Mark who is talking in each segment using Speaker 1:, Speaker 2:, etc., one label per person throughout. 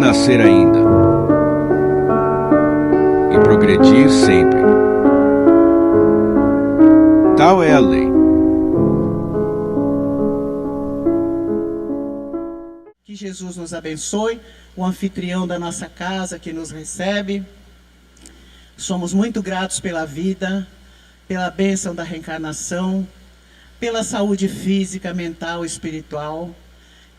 Speaker 1: renascer ainda e progredir sempre. Tal é a lei.
Speaker 2: Que Jesus nos abençoe, o anfitrião da nossa casa que nos recebe. Somos muito gratos pela vida, pela bênção da reencarnação, pela saúde física, mental e espiritual,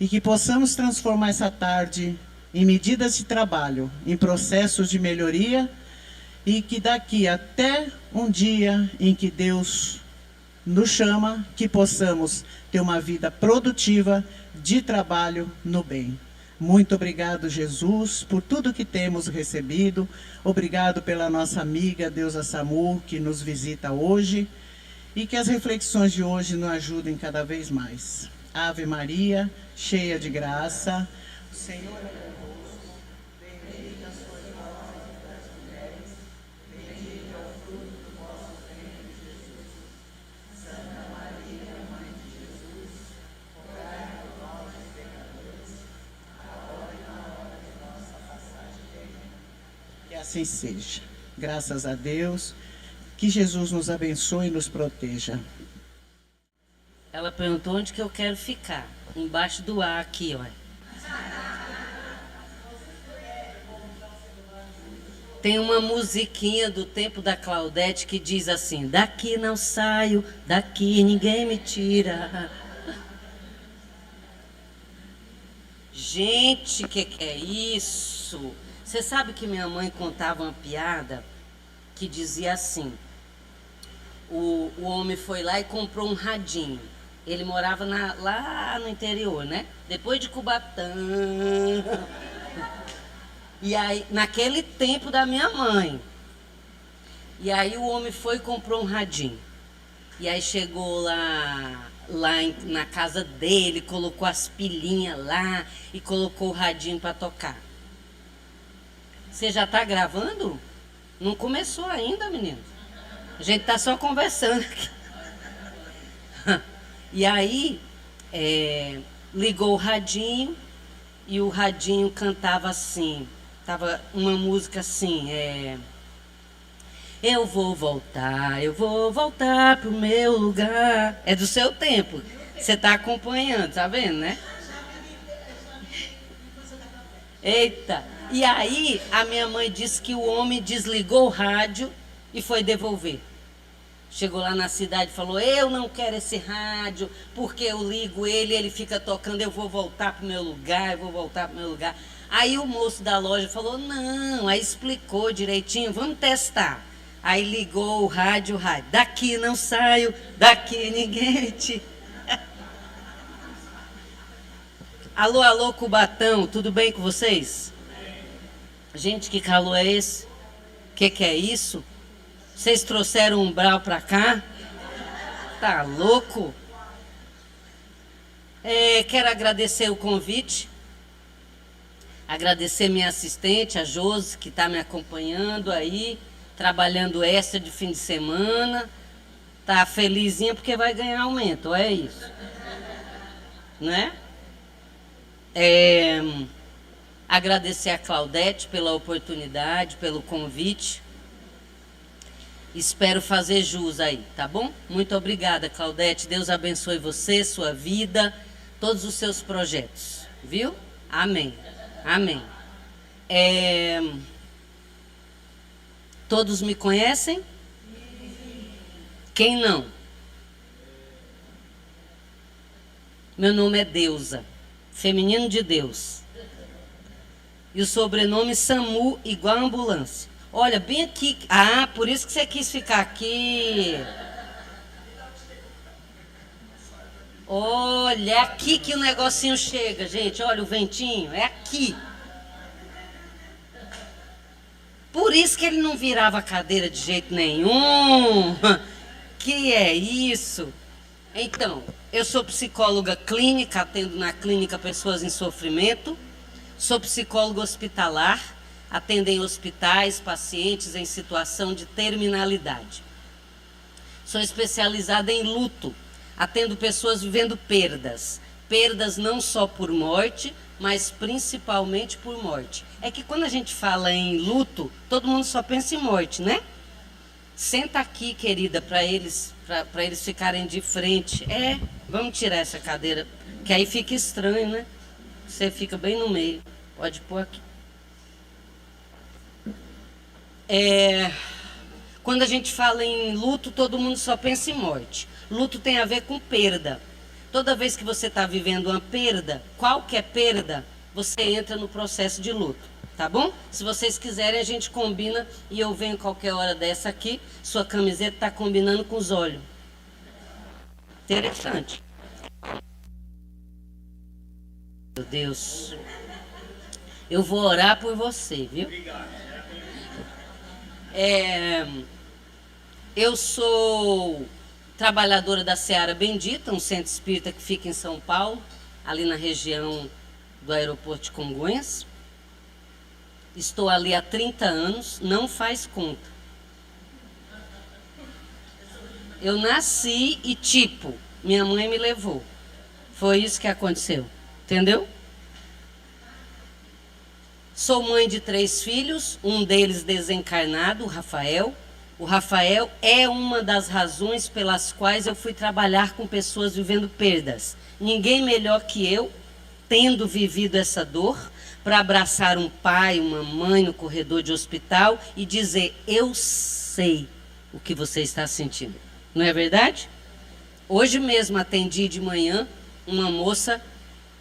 Speaker 2: e que possamos transformar essa tarde em medidas de trabalho, em processos de melhoria, e que daqui até um dia em que Deus nos chama, que possamos ter uma vida produtiva de trabalho no bem. Muito obrigado, Jesus, por tudo que temos recebido. Obrigado pela nossa amiga Deusa Samu, que nos visita hoje. E que as reflexões de hoje nos ajudem cada vez mais. Ave Maria, cheia de graça, o Senhor é convosco. Bendita sois vós entre as mulheres, bendito é o fruto do vosso ventre, Jesus. Santa Maria, Mãe de Jesus, rogai por nós, pecadores, agora e na hora de nossa passagem terrena. Que assim seja. Graças a Deus. Que Jesus nos abençoe e nos proteja.
Speaker 3: Ela perguntou onde que eu quero ficar. Embaixo do ar aqui, ó. Tem uma musiquinha do tempo da Claudete que diz assim: daqui não saio, daqui ninguém me tira. Gente, que é isso? Você sabe que minha mãe contava uma piada que dizia assim: o homem foi lá e comprou um radinho. Ele morava lá no interior, né? Depois de Cubatão. E aí, naquele tempo da minha mãe. E aí o homem foi e comprou um radinho. E aí chegou lá na casa dele, colocou as pilhinhas lá e colocou o radinho para tocar. Você já está gravando? Não começou ainda, menino. A gente tá só conversando aqui. E aí, ligou o radinho e o radinho cantava assim, tava uma música assim, eu vou voltar pro meu lugar. É do seu tempo. Você tá acompanhando, tá vendo, né? Eita! E aí, a minha mãe disse que o homem desligou o rádio e foi devolver. Chegou lá na cidade e falou: eu não quero esse rádio, porque eu ligo ele fica tocando, eu vou voltar pro meu lugar, Aí o moço da loja falou: não, aí explicou direitinho, vamos testar. Aí ligou o rádio, daqui não saio, daqui ninguém te... Alô, alô, Cubatão, tudo bem com vocês? Gente, que calor é esse? Que é isso? Vocês trouxeram um umbral pra cá? Tá louco? Quero agradecer o convite. Agradecer minha assistente, a Josi, que está me acompanhando aí, trabalhando extra de fim de semana. Tá felizinha porque vai ganhar aumento, é isso. Né? Agradecer a Claudete pela oportunidade, pelo convite. Espero fazer jus aí, tá bom? Muito obrigada, Claudete. Deus abençoe você, sua vida, todos os seus projetos. Viu? Amém. Amém. Todos me conhecem? Quem não? Meu nome é Deusa, feminino de Deus. E o sobrenome Samu, igual ambulância. Olha, bem aqui. Ah, por isso que você quis ficar aqui. Olha, é aqui que o negocinho chega, gente. Olha o ventinho, é aqui. Por isso que ele não virava a cadeira de jeito nenhum. Que é isso? Então, eu sou psicóloga clínica, atendo na clínica pessoas em sofrimento. Sou psicóloga hospitalar. Atendo em hospitais, pacientes em situação de terminalidade. Sou especializada em luto. Atendo pessoas vivendo perdas perdas não só por morte, mas principalmente por morte. É que quando a gente fala em luto, todo mundo só pensa em morte, né? Senta aqui, querida, para eles ficarem de frente. Vamos tirar essa cadeira, que aí fica estranho, né? Você fica bem no meio. Pode pôr aqui. Quando a gente fala em luto, todo mundo só pensa em morte. Luto tem a ver com perda. Toda vez que você está vivendo uma perda, qualquer perda, você entra no processo de luto, tá bom? Se vocês quiserem, a gente combina e eu venho qualquer hora dessa aqui. Sua camiseta está combinando com os olhos. Interessante. Meu Deus. Eu vou orar por você, viu? Eu sou trabalhadora da Seara Bendita, um centro espírita que fica em São Paulo, ali na região do aeroporto de Congonhas. Estou ali há 30 anos, não faz conta. Eu nasci e minha mãe me levou. Foi isso que aconteceu, entendeu? Sou mãe de 3 filhos, um deles desencarnado, o Rafael. O Rafael é uma das razões pelas quais eu fui trabalhar com pessoas vivendo perdas. Ninguém melhor que eu, tendo vivido essa dor, para abraçar um pai, uma mãe no corredor de hospital e dizer: eu sei o que você está sentindo. Não é verdade? Hoje mesmo atendi de manhã uma moça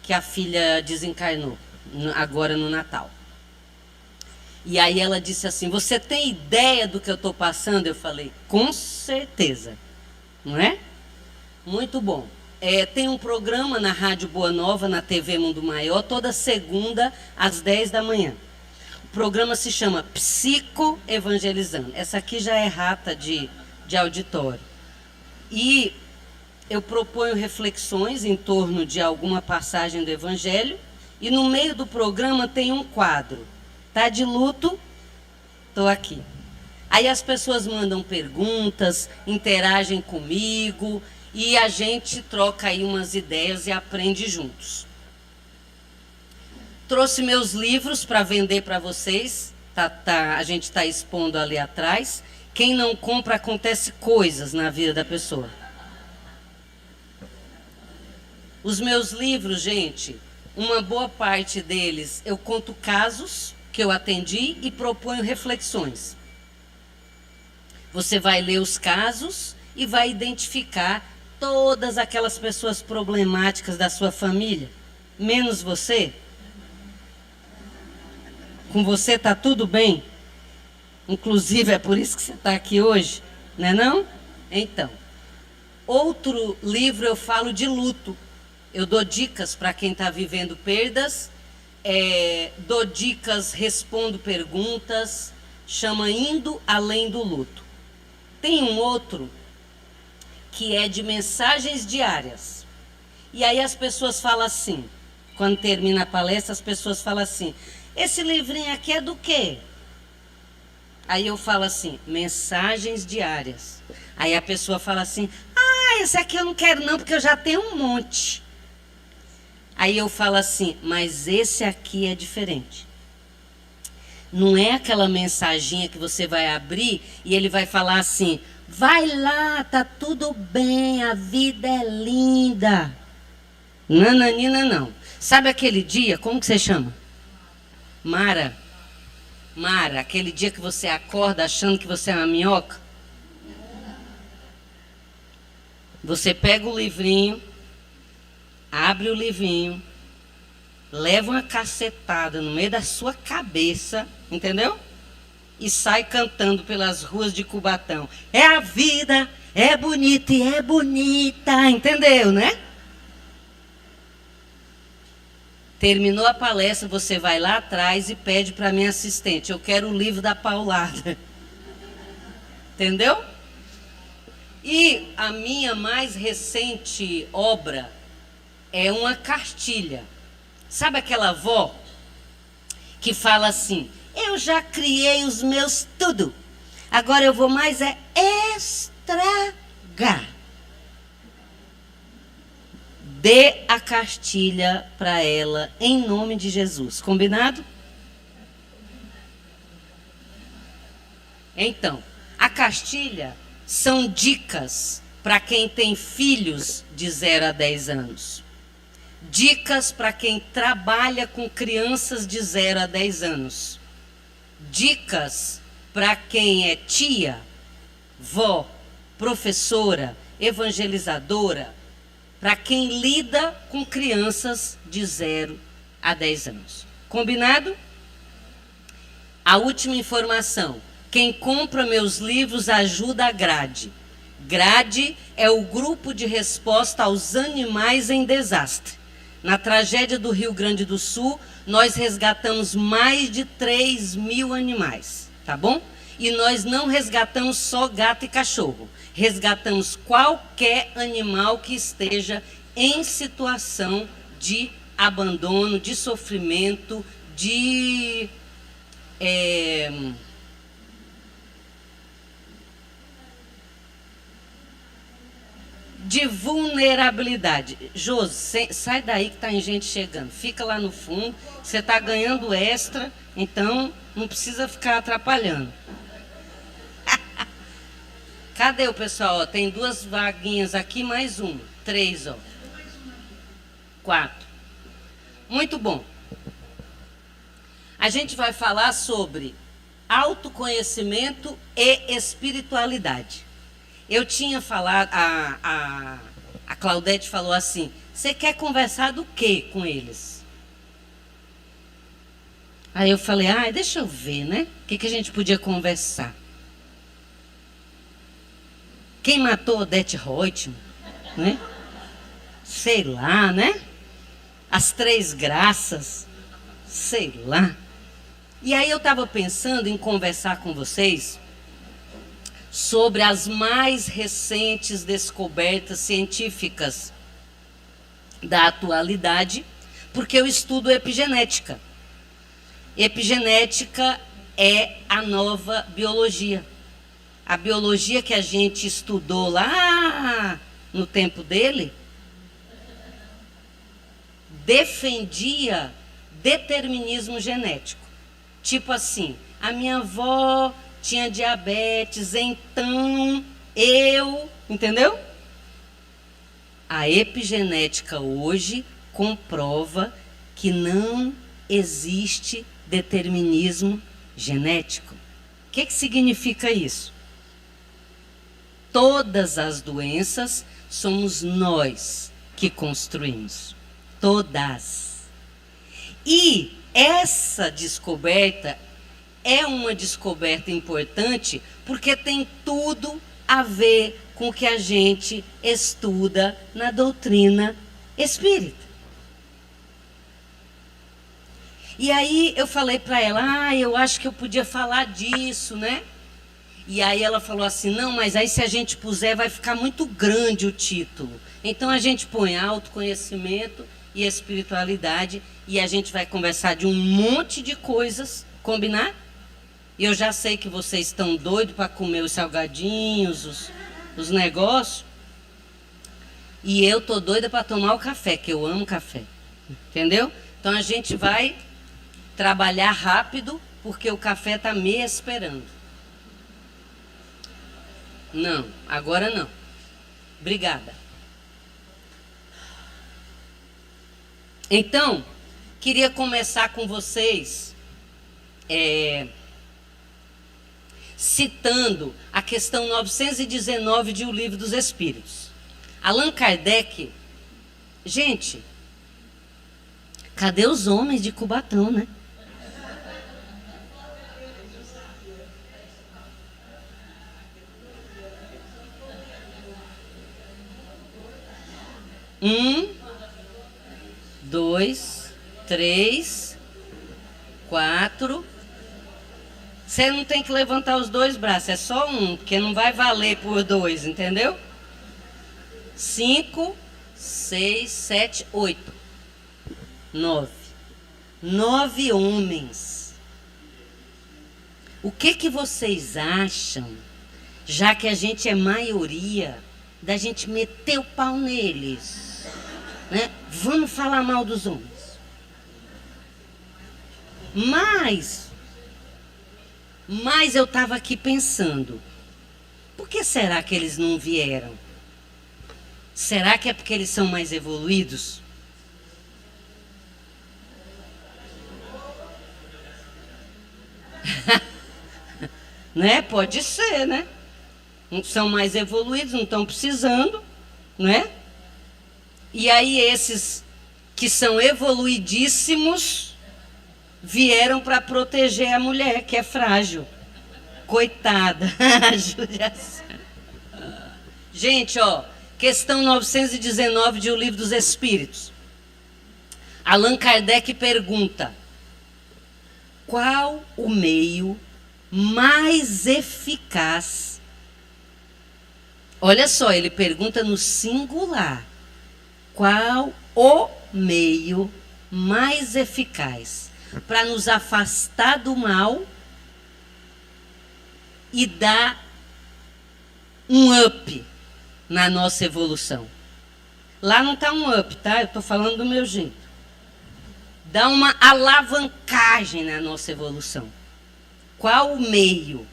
Speaker 3: que a filha desencarnou, agora no Natal. E aí ela disse assim: você tem ideia do que eu estou passando? Eu falei: com certeza. Não é? Muito bom. Tem um programa na Rádio Boa Nova, na TV Mundo Maior, toda segunda às 10 da manhã. O programa se chama Psicoevangelizando. Essa aqui já é rata de auditório. E eu proponho reflexões em torno de alguma passagem do Evangelho. E no meio do programa tem um quadro. Tá de luto? Estou aqui. Aí as pessoas mandam perguntas, interagem comigo e a gente troca aí umas ideias e aprende juntos. Trouxe meus livros para vender para vocês. A gente está expondo ali atrás. Quem não compra, acontece coisas na vida da pessoa. Os meus livros, gente, uma boa parte deles eu conto casos que eu atendi e proponho reflexões. Você vai ler os casos e vai identificar todas aquelas pessoas problemáticas da sua família, menos você. Com você está tudo bem? Inclusive é por isso que você está aqui hoje, não é não? Então, outro livro eu falo de luto. Eu dou dicas para quem está vivendo perdas. Dou dicas, respondo perguntas, chama Indo Além do Luto. Tem um outro que é de mensagens diárias. E aí as pessoas falam assim, quando termina a palestra, as pessoas falam assim: esse livrinho aqui é do quê? Aí eu falo assim: mensagens diárias. Aí a pessoa fala assim: esse aqui eu não quero não, porque eu já tenho um monte. Aí eu falo assim: mas esse aqui é diferente. Não é aquela mensaginha que você vai abrir e ele vai falar assim: vai lá, tá tudo bem, a vida é linda. Nananina não. Sabe aquele dia, como que você chama? Mara, aquele dia que você acorda achando que você é uma minhoca? Você pega o livrinho, abre o livrinho, leva uma cacetada no meio da sua cabeça, entendeu? E sai cantando pelas ruas de Cubatão: é a vida, é bonita e é bonita, entendeu, né? Terminou a palestra, você vai lá atrás e pede para minha assistente: eu quero o livro da paulada. Entendeu? E a minha mais recente obra é uma cartilha. Sabe aquela avó que fala assim: eu já criei os meus tudo, agora eu vou mais estragar. dê a cartilha para ela em nome de Jesus. Combinado? Então, a cartilha são dicas para quem tem filhos de 0 a 10 anos. Dicas para quem trabalha com crianças de 0 a 10 anos. Dicas para quem é tia, vó, professora, evangelizadora, para quem lida com crianças de 0 a 10 anos. Combinado? A última informação. Quem compra meus livros ajuda a GRADE. GRADE é o grupo de resposta aos animais em desastre. Na tragédia do Rio Grande do Sul, nós resgatamos mais de 3.000 animais, tá bom? E nós não resgatamos só gato e cachorro. Resgatamos qualquer animal que esteja em situação de abandono, de sofrimento, de vulnerabilidade. Josi, sai daí que tem gente chegando. Fica lá no fundo. Você está ganhando extra, então não precisa ficar atrapalhando. Cadê o pessoal? Ó, tem 2 vaguinhas aqui, mais uma. 3, ó. 4. Muito bom. A gente vai falar sobre autoconhecimento e espiritualidade. Eu tinha falado, a Claudete falou assim, você quer conversar do quê com eles? Aí eu falei, deixa eu ver, né? O que a gente podia conversar? Quem matou Odete Reutemann, né? Sei lá, né? As 3 graças, sei lá. E aí eu estava pensando em conversar com vocês sobre as mais recentes descobertas científicas da atualidade, porque eu estudo epigenética. Epigenética é a nova biologia. A biologia que a gente estudou lá no tempo dele defendia determinismo genético. Tipo assim, a minha avó tinha diabetes, então entendeu? A epigenética hoje comprova que não existe determinismo genético. O que significa isso? Todas as doenças somos nós que construímos. Todas. E essa descoberta é uma descoberta importante porque tem tudo a ver com o que a gente estuda na doutrina espírita. E aí eu falei para ela, eu acho que eu podia falar disso, né? E aí ela falou assim, não, mas aí se a gente puser vai ficar muito grande o título. Então a gente põe autoconhecimento e espiritualidade e a gente vai conversar de um monte de coisas, combinar? E eu já sei que vocês estão doidos para comer os salgadinhos, os negócios. E eu tô doida para tomar o café, que eu amo café. Entendeu? Então a gente vai trabalhar rápido, porque o café está me esperando. Não, agora não. Obrigada. Então, queria começar com vocês citando a questão 919 de O Livro dos Espíritos. Allan Kardec, gente, cadê os homens de Cubatão, né? Um, 2, 3, 4. Você não tem que levantar os 2 braços, é só um, porque não vai valer por 2, entendeu? 5, 6, 7, 8, 9. 9 homens. O que vocês acham, já que a gente é maioria, da gente meter o pau neles? né? Vamos falar mal dos homens. Mas eu estava aqui pensando, por que será que eles não vieram? Será que é porque eles são mais evoluídos? Né? Pode ser, né? São mais evoluídos, não estão precisando, né? E aí esses que são evoluidíssimos vieram para proteger a mulher, que é frágil. Coitada. Judiação. Gente, ó, questão 919 de O Livro dos Espíritos. Allan Kardec pergunta: qual o meio mais eficaz? Olha só, ele pergunta no singular. Qual o meio mais eficaz para nos afastar do mal e dar um up na nossa evolução? Lá não está um up, tá? Eu estou falando do meu jeito. Dá uma alavancagem na nossa evolução. Qual o meio?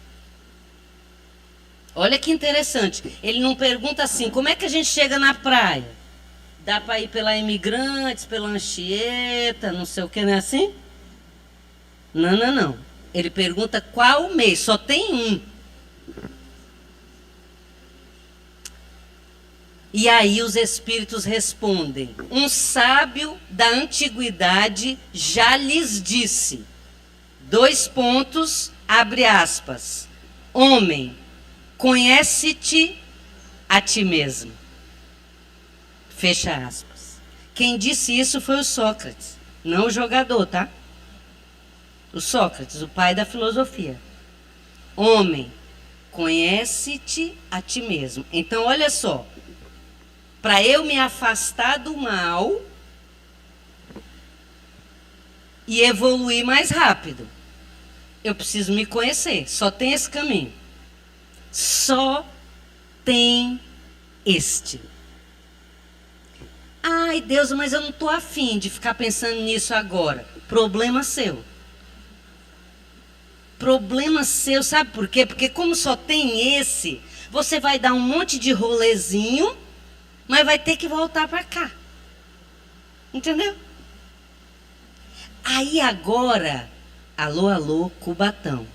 Speaker 3: Olha que interessante. Ele não pergunta assim, como é que a gente chega na praia? Dá para ir pela Imigrantes, pela Anchieta, não sei o que, não é assim? Não. Ele pergunta qual o meio, só tem um. E aí os espíritos respondem: um sábio da antiguidade já lhes disse, : abre aspas, homem, conhece-te a ti mesmo. Fecha aspas. Quem disse isso foi o Sócrates, não o jogador, tá? O Sócrates, o pai da filosofia. Homem, conhece-te a ti mesmo. Então, olha só. Para eu me afastar do mal e evoluir mais rápido, eu preciso me conhecer. Só tem esse caminho. Só tem este. Ai, Deus, mas eu não estou afim de ficar pensando nisso agora. Problema seu. Problema seu, sabe por quê? Porque como só tem esse, você vai dar um monte de rolezinho, mas vai ter que voltar para cá. Entendeu? Aí agora, alô, Cubatão.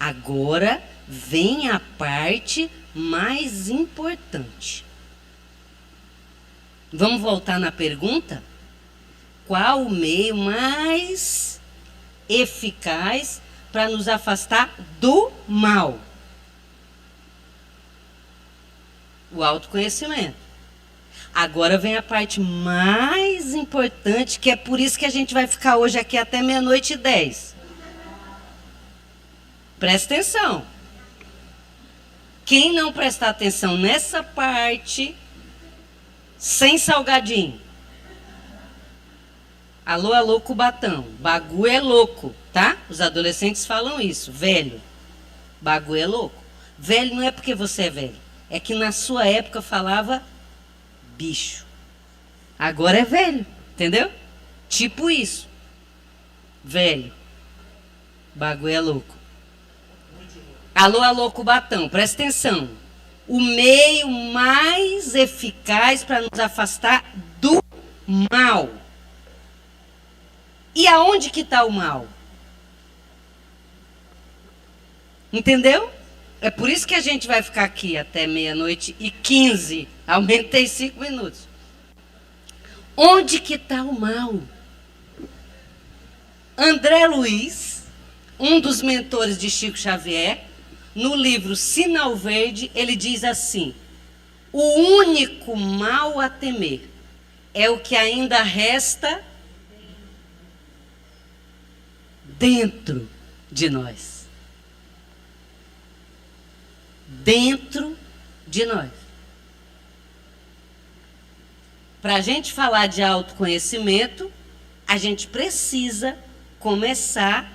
Speaker 3: Agora vem a parte mais importante. Vamos voltar na pergunta? Qual o meio mais eficaz para nos afastar do mal? O autoconhecimento. Agora vem a parte mais importante, que é por isso que a gente vai ficar hoje aqui até 00:10. Presta atenção. Quem não prestar atenção nessa parte, sem salgadinho. Alô, Cubatão. Bagulho é louco, tá? Os adolescentes falam isso. Velho. Bagulho é louco. Velho não é porque você é velho. É que na sua época falava bicho. Agora é velho, entendeu? Tipo isso. Velho. Bagulho é louco. Alô, Cubatão, presta atenção. O meio mais eficaz para nos afastar do mal. E aonde que está o mal? Entendeu? É por isso que a gente vai ficar aqui até 00:15. Aumentei 5 minutos. Onde que está o mal? André Luiz, um dos mentores de Chico Xavier, no livro Sinal Verde, ele diz assim: o único mal a temer é o que ainda resta dentro de nós. Dentro de nós. Para a gente falar de autoconhecimento, a gente precisa começar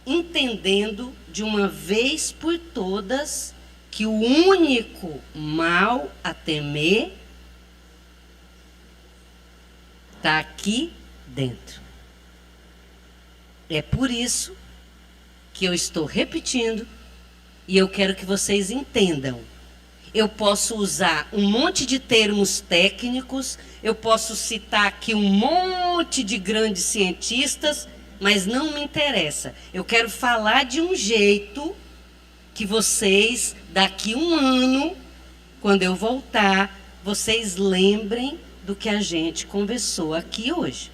Speaker 3: entendendo de uma vez por todas que o único mal a temer está aqui dentro. É por isso que eu estou repetindo e eu quero que vocês entendam. Eu posso usar um monte de termos técnicos, eu posso citar aqui um monte de grandes cientistas, mas não me interessa. Eu quero falar de um jeito que vocês, daqui um ano, quando eu voltar, vocês lembrem do que a gente conversou aqui hoje.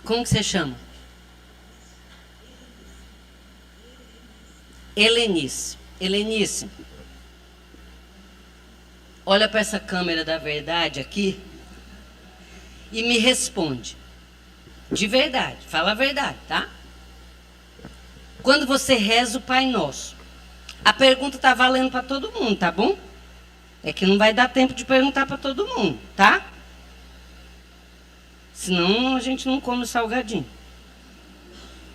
Speaker 3: Como que você chama? Helenice. Helenice, olha para essa câmera da verdade aqui e me responde. De verdade, fala a verdade, tá? Quando você reza o Pai Nosso, a pergunta tá valendo para todo mundo, tá bom? É que não vai dar tempo de perguntar para todo mundo, tá? Senão a gente não come o salgadinho.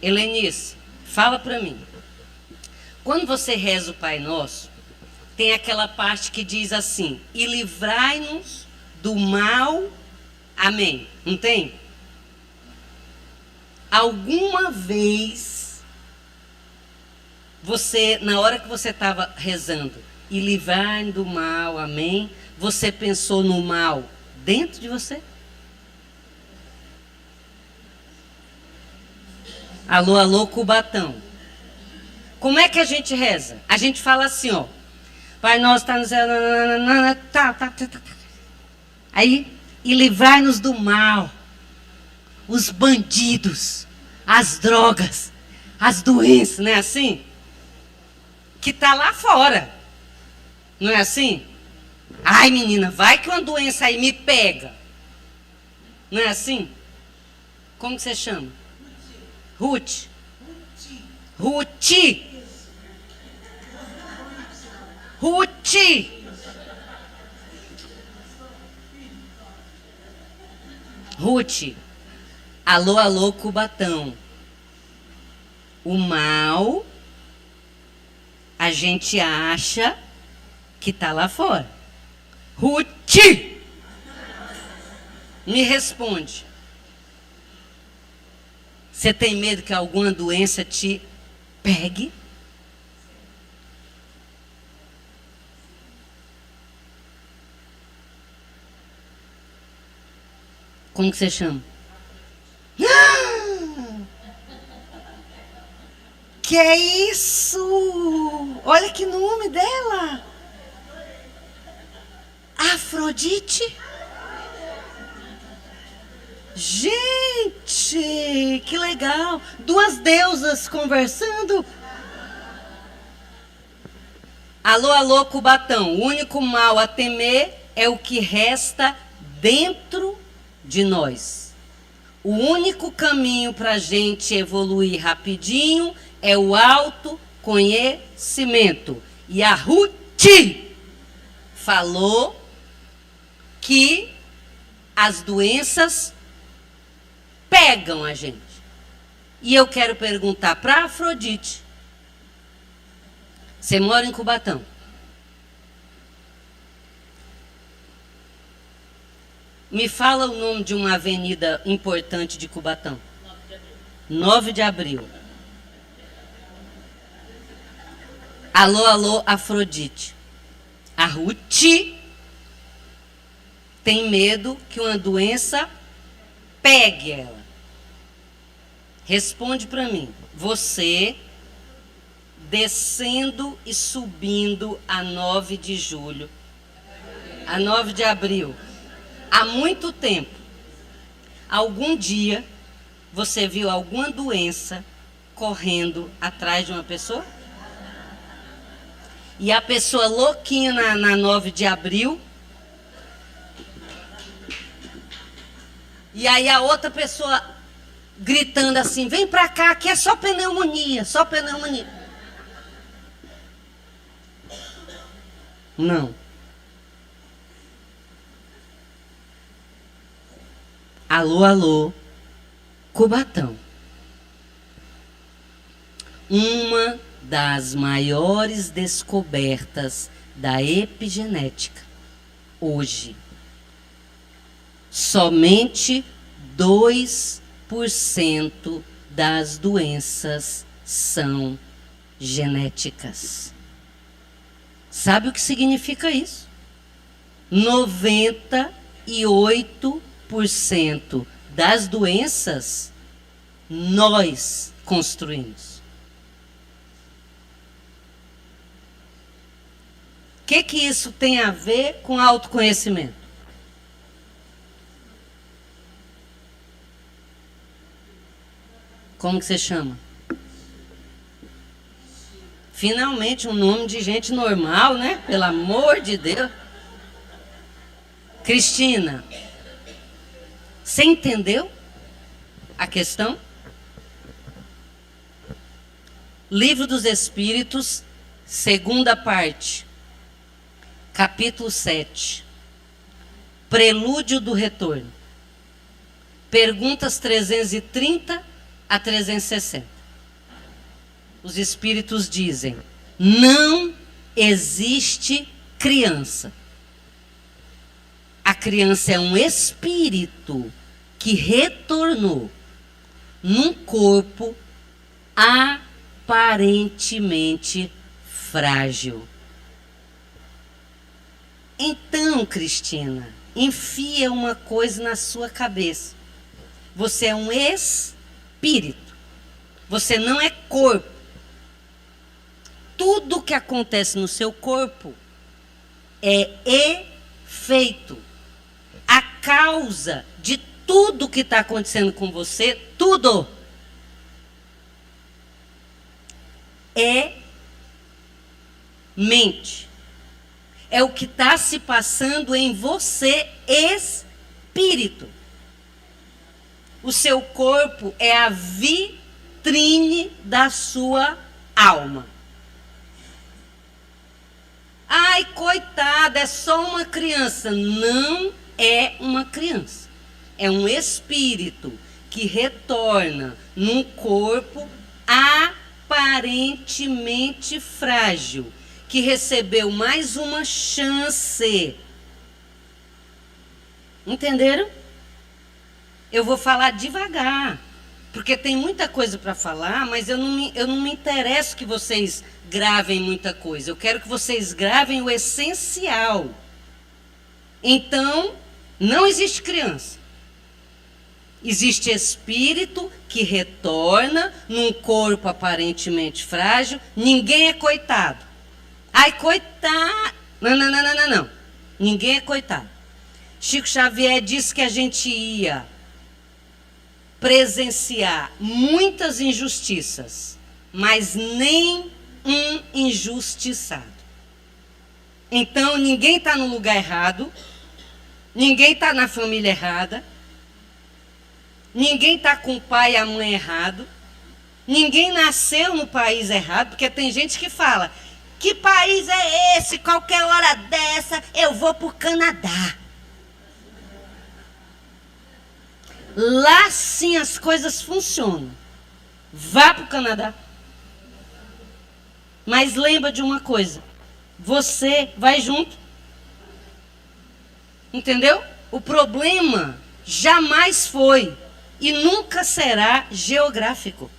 Speaker 3: Helenice, fala para mim. Quando você reza o Pai Nosso, tem aquela parte que diz assim: e livrai-nos do mal, amém. Não tem? Alguma vez, você, na hora que você estava rezando, e livrai-nos do mal, amém, você pensou no mal dentro de você? Alô, alô, Cubatão. Como é que a gente reza? A gente fala assim, ó. Pai Nosso está no céu. Tá. Aí, e livrai-nos do mal. Os bandidos, as drogas, as doenças, não é assim? Que tá lá fora. Não é assim? Ai, menina, vai que uma doença aí me pega. Não é assim? Como que você chama? Ruth. Ruth. Ruth. Ruth. Alô, alô, Cubatão. O mal, a gente acha que tá lá fora. Ruth. Me responde. Você tem medo que alguma doença te pegue? Como que você chama? Que é isso? Olha que nome dela. Afrodite? Gente, que legal. Duas deusas conversando. Alô, alô, Cubatão. O único mal a temer é o que resta dentro de nós. O único caminho para a gente evoluir rapidinho é o autoconhecimento. E a Ruth falou que as doenças pegam a gente. E eu quero perguntar para Afrodite. Você mora em Cubatão? Me fala o nome de uma avenida importante de Cubatão. 9 de Abril. Alô, alô, Afrodite. A Ruth tem medo que uma doença pegue ela. Responde para mim. Você descendo e subindo a 9 de julho, a 9 de abril, há muito tempo, algum dia você viu alguma doença correndo atrás de uma pessoa? E a pessoa louquinha na 9 de abril, e aí a outra pessoa gritando assim: vem pra cá, que é só pneumonia, só pneumonia. Não. Alô, alô, Cubatão. Uma das maiores descobertas da epigenética hoje. Somente 2% das doenças são genéticas. Sabe o que significa isso? 98% das doenças nós construímos. O que isso tem a ver com autoconhecimento? Como que você chama? Finalmente um nome de gente normal, né? Pelo amor de Deus. Cristina, você entendeu a questão? Livro dos Espíritos, segunda parte, capítulo 7. Prelúdio do Retorno. Perguntas 330 a 360. Os Espíritos dizem: não existe criança. A criança é um espírito que retornou num corpo aparentemente frágil. Então, Cristina, enfia uma coisa na sua cabeça. Você é um espírito. Você não é corpo. Tudo que acontece no seu corpo é efeito. A causa de tudo que está acontecendo com você, tudo, é mente. É o que está se passando em você, espírito. O seu corpo é a vitrine da sua alma. Ai, coitada, é só uma criança. Não é uma criança. É um espírito que retorna num corpo aparentemente frágil, que recebeu mais uma chance. Entenderam? Eu vou falar devagar, porque tem muita coisa para falar, mas eu não me interesso que vocês gravem muita coisa. Eu quero que vocês gravem o essencial. Então, não existe criança. Existe espírito que retorna num corpo aparentemente frágil. Ninguém é coitado. Ai, coitado. Não. Ninguém é coitado. Chico Xavier disse que a gente ia presenciar muitas injustiças, mas nem um injustiçado. Então, ninguém está no lugar errado, ninguém está na família errada, ninguém está com o pai e a mãe errado, ninguém nasceu no país errado, porque tem gente que fala: que país é esse? Qualquer hora dessa eu vou para o Canadá. Lá sim as coisas funcionam. Vá para o Canadá. Mas lembra de uma coisa: você vai junto. Entendeu? O problema jamais foi e nunca será geográfico.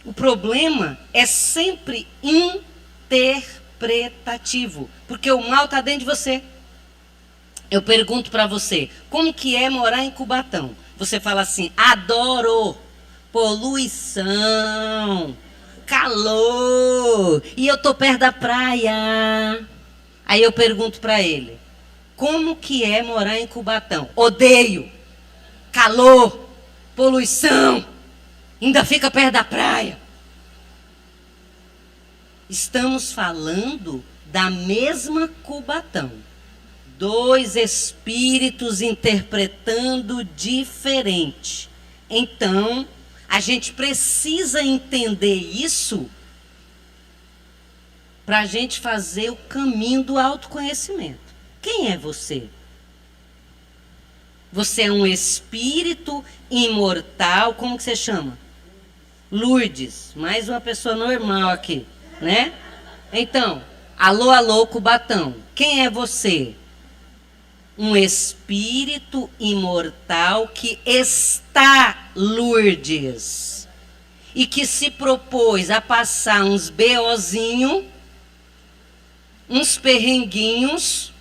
Speaker 3: O problema é sempre interpretativo, porque o mal está dentro de você. Eu pergunto para você: como que é morar em Cubatão? Você fala assim: adoro, poluição, calor, e eu tô perto da praia. Aí eu pergunto para ele: como que é morar em Cubatão? Odeio, calor, poluição, ainda fica perto da praia. Estamos falando da mesma Cubatão. Dois espíritos interpretando diferente. Então, a gente precisa entender isso para a gente fazer o caminho do autoconhecimento. Quem é você? Você é um espírito imortal, como que você chama? Lourdes, mais uma pessoa normal aqui, né? Então, alô, Cubatão, quem é você? um espírito imortal que está Lourdes e que se propôs a passar uns BOzinhos, uns perrenguinhos,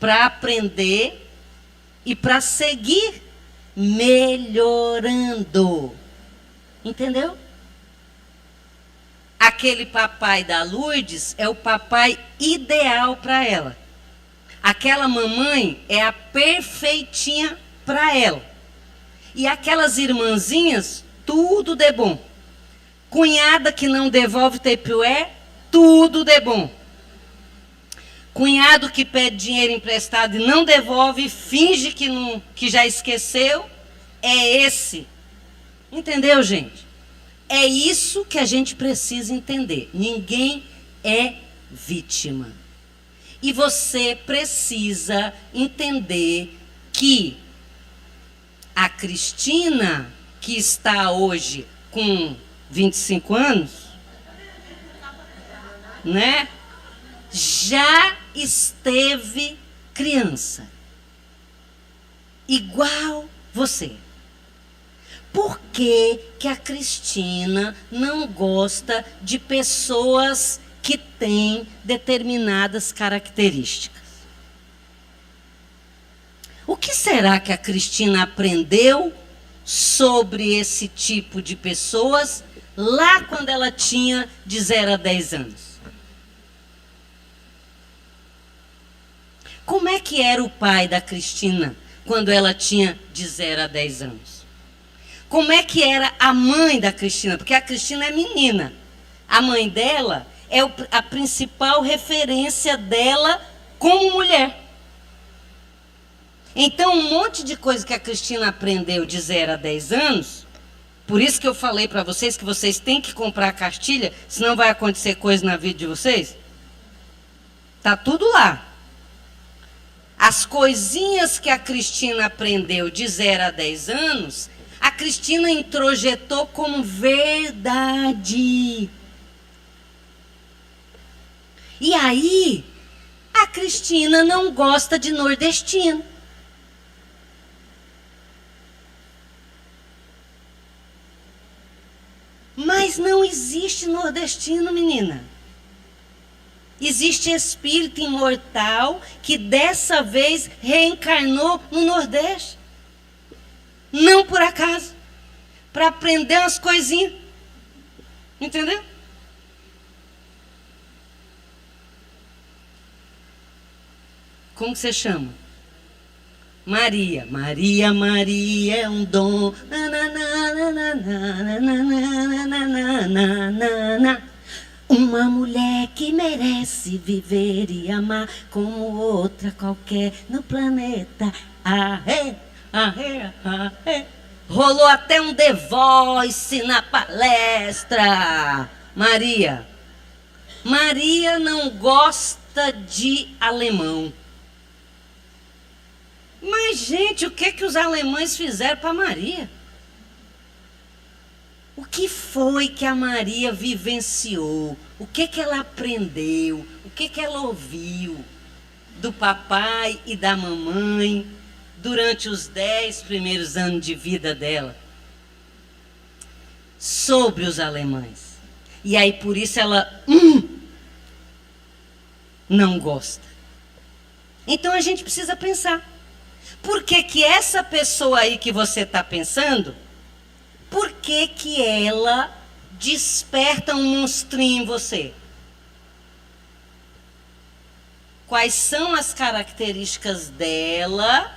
Speaker 3: para aprender e para seguir melhorando. Entendeu? Aquele papai da Lourdes é o papai ideal para ela. Aquela mamãe é a perfeitinha para ela. E aquelas irmãzinhas, tudo de bom. Cunhada que não devolve tepué, tudo de bom. Cunhado que pede dinheiro emprestado e não devolve, finge que já esqueceu, é esse. Entendeu, gente? É isso que a gente precisa entender. Ninguém é vítima. E você precisa entender que a Cristina, que está hoje com 25 anos, né? Já esteve criança. Igual você. Por que que a Cristina não gosta de pessoas que têm determinadas características? O que será que a Cristina aprendeu sobre esse tipo de pessoas lá quando ela tinha de 0 a 10 anos? Como é que era o pai da Cristina quando ela tinha de 0 a 10 anos? Como é que era a mãe da Cristina? Porque a Cristina é menina. A mãe dela é a principal referência dela como mulher. Então, um monte de coisa que a Cristina aprendeu de 0 a 10 anos, por isso que eu falei para vocês que vocês têm que comprar a cartilha, senão vai acontecer coisa na vida de vocês. Tá tudo lá. As coisinhas que a Cristina aprendeu de 0 a 10 anos, a Cristina introjetou como verdade. E aí, a Cristina não gosta de nordestino. Mas não existe nordestino, menina. Existe espírito imortal que dessa vez reencarnou no Nordeste. Não por acaso. Para aprender umas coisinhas. Entendeu? Como que você chama? Maria. Maria, Maria é um dom. Uma mulher que merece viver e amar como outra qualquer no planeta. Aê, aê, aê. Rolou até um The Voice na palestra. Maria. Maria não gosta de alemão. Mas, gente, o que os alemães fizeram para Maria? O que foi que a Maria vivenciou? O que ela aprendeu? O que ela ouviu do papai e da mamãe durante os 10 primeiros anos de vida dela? Sobre os alemães. E aí, por isso, ela não gosta. Então, a gente precisa pensar. Por que que essa pessoa aí que você está pensando... Por que que ela desperta um monstrinho em você? Quais são as características dela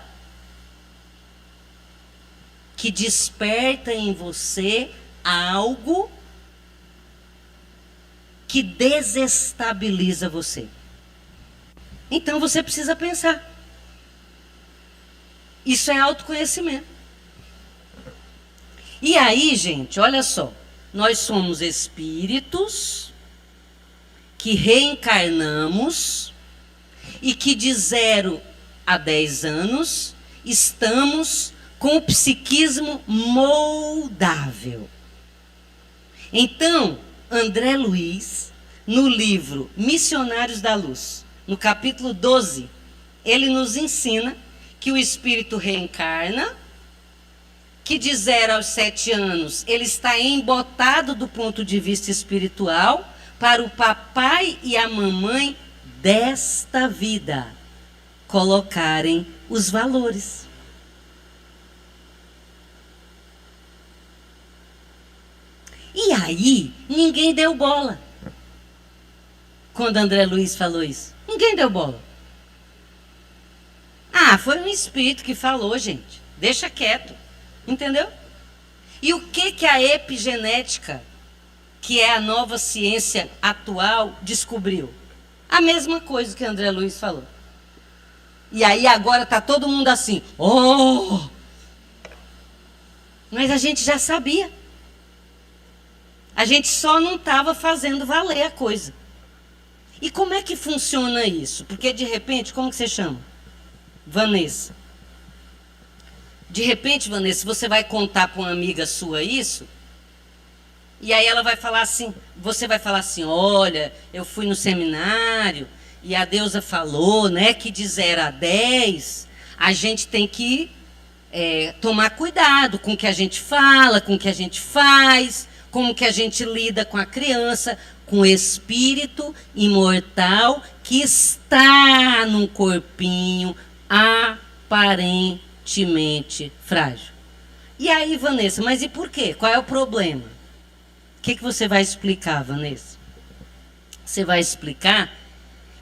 Speaker 3: que desperta em você algo que desestabiliza você? Então você precisa pensar. Isso é autoconhecimento. E aí, gente, olha só, nós somos espíritos que reencarnamos e que de 0 a 10 anos estamos com o psiquismo moldável. Então, André Luiz, no livro Missionários da Luz, no capítulo 12, ele nos ensina que o espírito reencarna, que de 0 aos 7 anos ele está embotado do ponto de vista espiritual para o papai e a mamãe desta vida colocarem os valores. E aí, ninguém deu bola. Quando André Luiz falou isso, ninguém deu bola. Ah, foi um espírito que falou, gente. Deixa quieto. Entendeu? E o que a epigenética, que é a nova ciência atual, descobriu? A mesma coisa que André Luiz falou. E aí agora está todo mundo assim, oh! Mas a gente já sabia. A gente só não estava fazendo valer a coisa. E como é que funciona isso? Porque de repente, como que você chama? Vanessa. De repente, Vanessa, você vai contar para uma amiga sua isso, e aí ela vai falar assim, você vai falar assim, olha, eu fui no seminário, e a deusa falou, né, que de 0 a 10, a gente tem que tomar cuidado com o que a gente fala, com o que a gente faz, como que a gente lida com a criança, com o espírito imortal que está num corpinho aparentemente frágil. E aí, Vanessa, mas e por quê? Qual é o problema? O que você vai explicar, Vanessa? Você vai explicar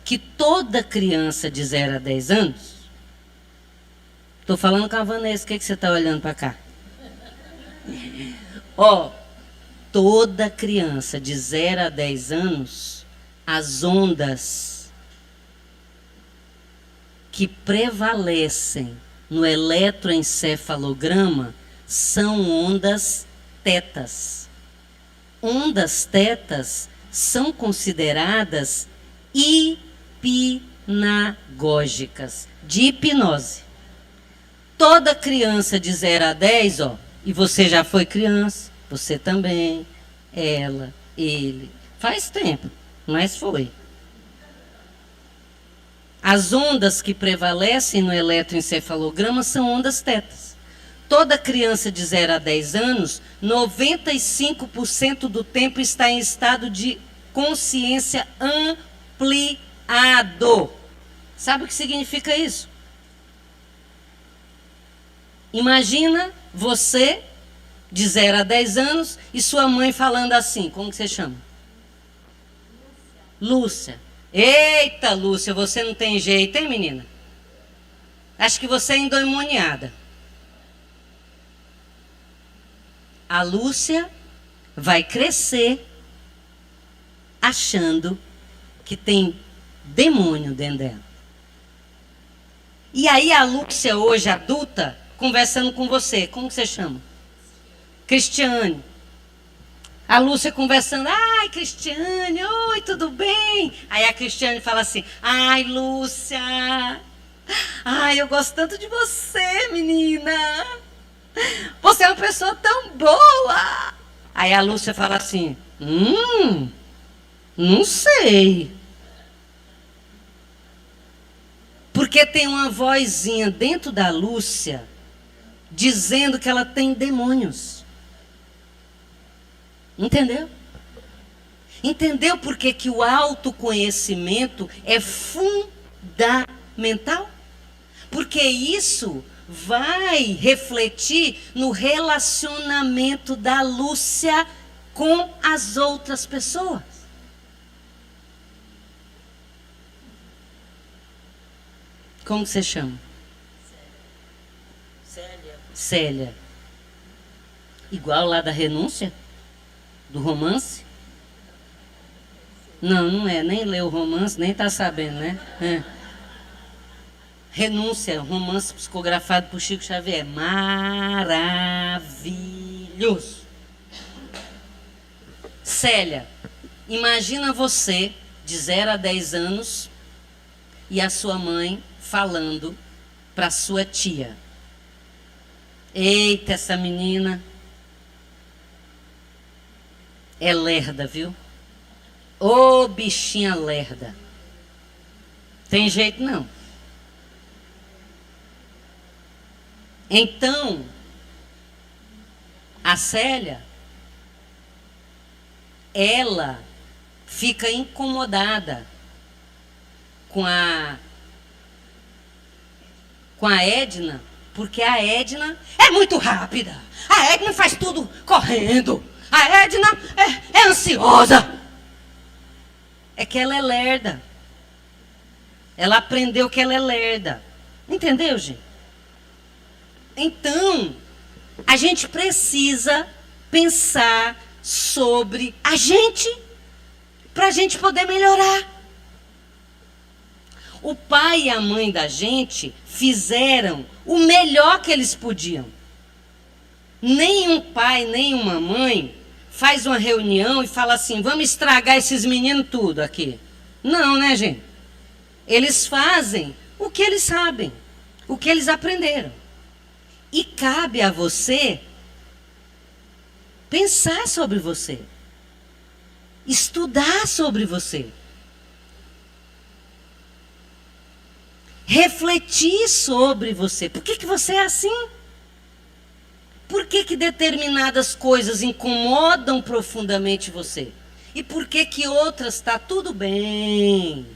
Speaker 3: que toda criança de 0 a 10 anos... Estou falando com a Vanessa, o que você está olhando para cá? Ó, toda criança de 0 a 10 anos, as ondas que prevalecem no eletroencefalograma são ondas tetas. Ondas tetas são consideradas hipnagógicas, de hipnose. Toda criança de 0 a 10, ó, e você já foi criança, você também, ela, ele, faz tempo, mas foi. As ondas que prevalecem no eletroencefalograma são ondas tetas. Toda criança de 0 a 10 anos, 95% do tempo está em estado de consciência ampliado. Sabe o que significa isso? Imagina você, de 0 a 10 anos, e sua mãe falando assim, como que você chama? Lúcia. Eita, Lúcia, você não tem jeito, hein, menina? Acho que você é endemoniada. A Lúcia vai crescer achando que tem demônio dentro dela. E aí a Lúcia, hoje adulta, conversando com você, como que você chama? Cristiane. A Lúcia conversando, ai, Cristiane, oi, tudo bem? Aí a Cristiane fala assim, ai, Lúcia, ai, eu gosto tanto de você, menina. Você é uma pessoa tão boa. Aí a Lúcia fala assim, não sei. Porque tem uma vozinha dentro da Lúcia dizendo que ela tem demônios. Entendeu? Entendeu por que o autoconhecimento é fundamental? Porque isso vai refletir no relacionamento da Lúcia com as outras pessoas. Como você chama? Célia. Igual lá da renúncia? Do romance? Não, não é. Nem leu o romance, nem está sabendo, né? É. Renúncia, romance psicografado por Chico Xavier. Maravilhoso. Célia, imagina você, de 0 a 10 anos, e a sua mãe falando para sua tia. Eita, essa menina é lerda, viu? Ô, bichinha lerda. Tem jeito não. Então, a Célia, ela fica incomodada com a Edna, porque a Edna é muito rápida. A Edna faz tudo correndo. A Edna é ansiosa. É que ela é lerda. Ela aprendeu que ela é lerda. Entendeu, gente? Então, a gente precisa pensar sobre a gente, para a gente poder melhorar. O pai e a mãe da gente fizeram o melhor que eles podiam. Nenhum pai, nenhuma mãe faz uma reunião e fala assim, vamos estragar esses meninos tudo aqui. Não, né, gente? Eles fazem o que eles sabem, o que eles aprenderam. E cabe a você pensar sobre você, estudar sobre você, refletir sobre você. Por que você é assim? Por que determinadas coisas incomodam profundamente você? E por que outras está tudo bem?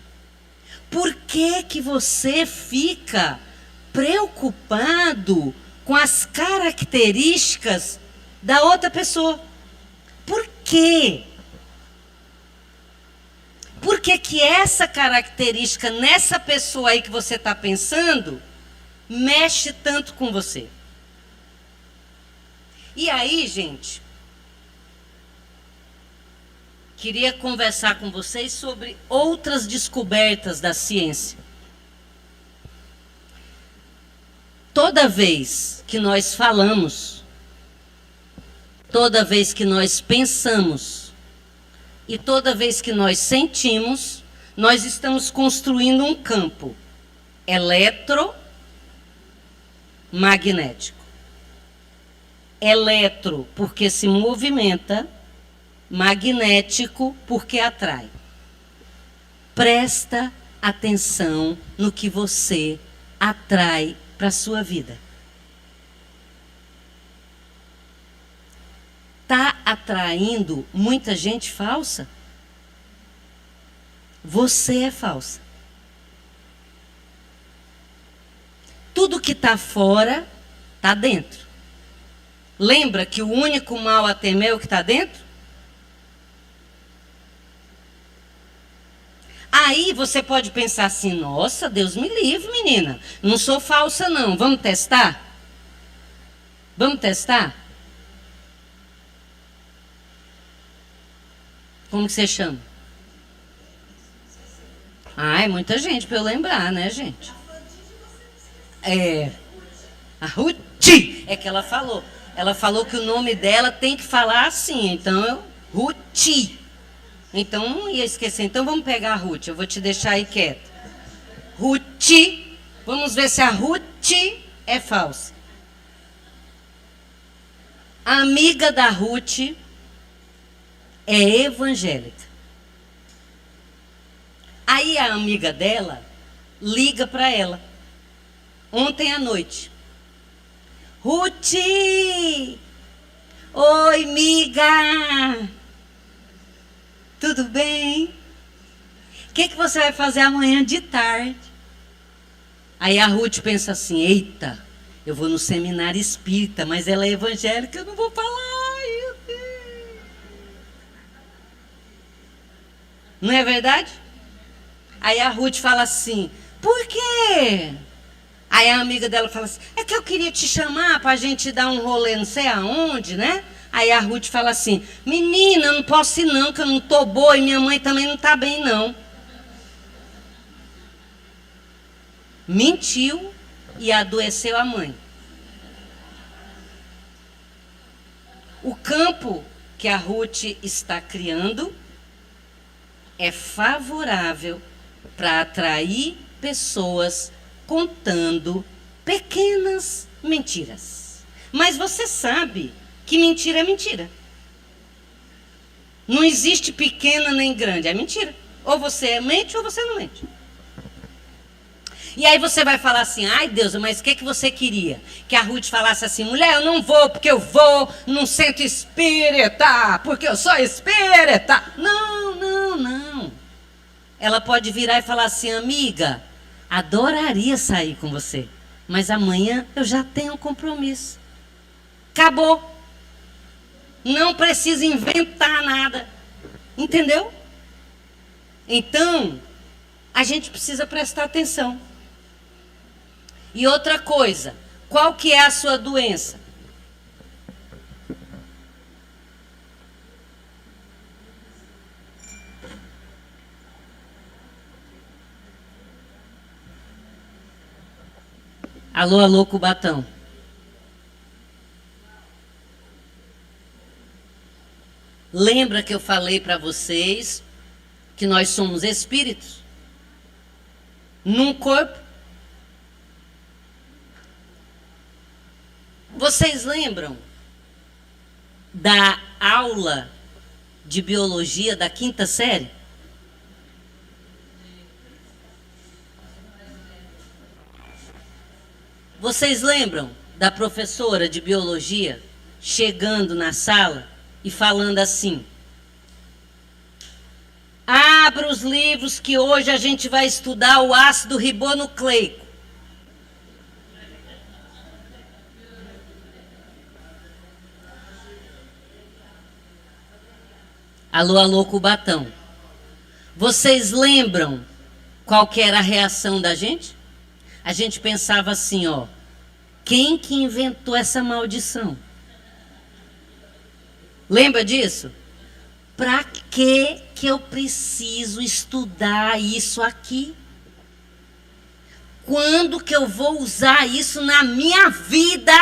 Speaker 3: Por que você fica preocupado com as características da outra pessoa? Por quê? Por que essa característica nessa pessoa aí que você está pensando mexe tanto com você? E aí, gente, queria conversar com vocês sobre outras descobertas da ciência. Toda vez que nós falamos, toda vez que nós pensamos e toda vez que nós sentimos, nós estamos construindo um campo eletromagnético. Eletro, porque se movimenta, magnético, porque atrai. Presta atenção no que você atrai para a sua vida. Está atraindo muita gente falsa? Você é falsa. Tudo que está fora, está dentro. Lembra que o único mal a temer é o que está dentro? Aí você pode pensar assim, nossa, Deus me livre, menina. Não sou falsa, não. Vamos testar? Vamos testar? Como que você chama? Ah, é muita gente para eu lembrar, né, gente? A Ruth. É que ela falou. Ela falou que o nome dela tem que falar assim. Então, Ruth. Então, não ia esquecer. Então, vamos pegar a Ruth. Eu vou te deixar aí quieta. Ruth. Vamos ver se a Ruth é falsa. A amiga da Ruth é evangélica. Aí a amiga dela liga para ela. Ontem à noite. Ruth! Oi, miga! Tudo bem? O que você vai fazer amanhã de tarde? Aí a Ruth pensa assim, eita, eu vou no seminário espírita, mas ela é evangélica, eu não vou falar. Meu Deus. Não é verdade? Aí a Ruth fala assim, por quê? Aí a amiga dela fala assim, é que eu queria te chamar para a gente dar um rolê não sei aonde, né? Aí a Ruth fala assim, menina, eu não posso ir não, que eu não tô boa e minha mãe também não tá bem não. Mentiu e adoeceu a mãe. O campo que a Ruth está criando é favorável para atrair pessoas contando pequenas mentiras. Mas você sabe que mentira é mentira. Não existe pequena nem grande, é mentira. Ou você mente ou você não mente. E aí você vai falar assim, ai Deus, mas o que você queria? Que a Ruth falasse assim, mulher, eu não vou porque eu vou num centro espírita, porque eu sou espírita. Não, não, não. Ela pode virar e falar assim, amiga, adoraria sair com você, mas amanhã eu já tenho um compromisso. Acabou. Não precisa inventar nada. Entendeu? Então, a gente precisa prestar atenção. E outra coisa, qual que é a sua doença? Alô, alô, Cubatão. Lembra que eu falei para vocês que nós somos espíritos num corpo? Vocês lembram da aula de biologia da 5ª série? Vocês lembram da professora de biologia chegando na sala e falando assim: abra os livros que hoje a gente vai estudar o ácido ribonucleico. Alô, alô, Cubatão. Vocês lembram qual que era a reação da gente? A gente pensava assim, ó, quem que inventou essa maldição? Lembra disso? Para que eu preciso estudar isso aqui? Quando que eu vou usar isso na minha vida?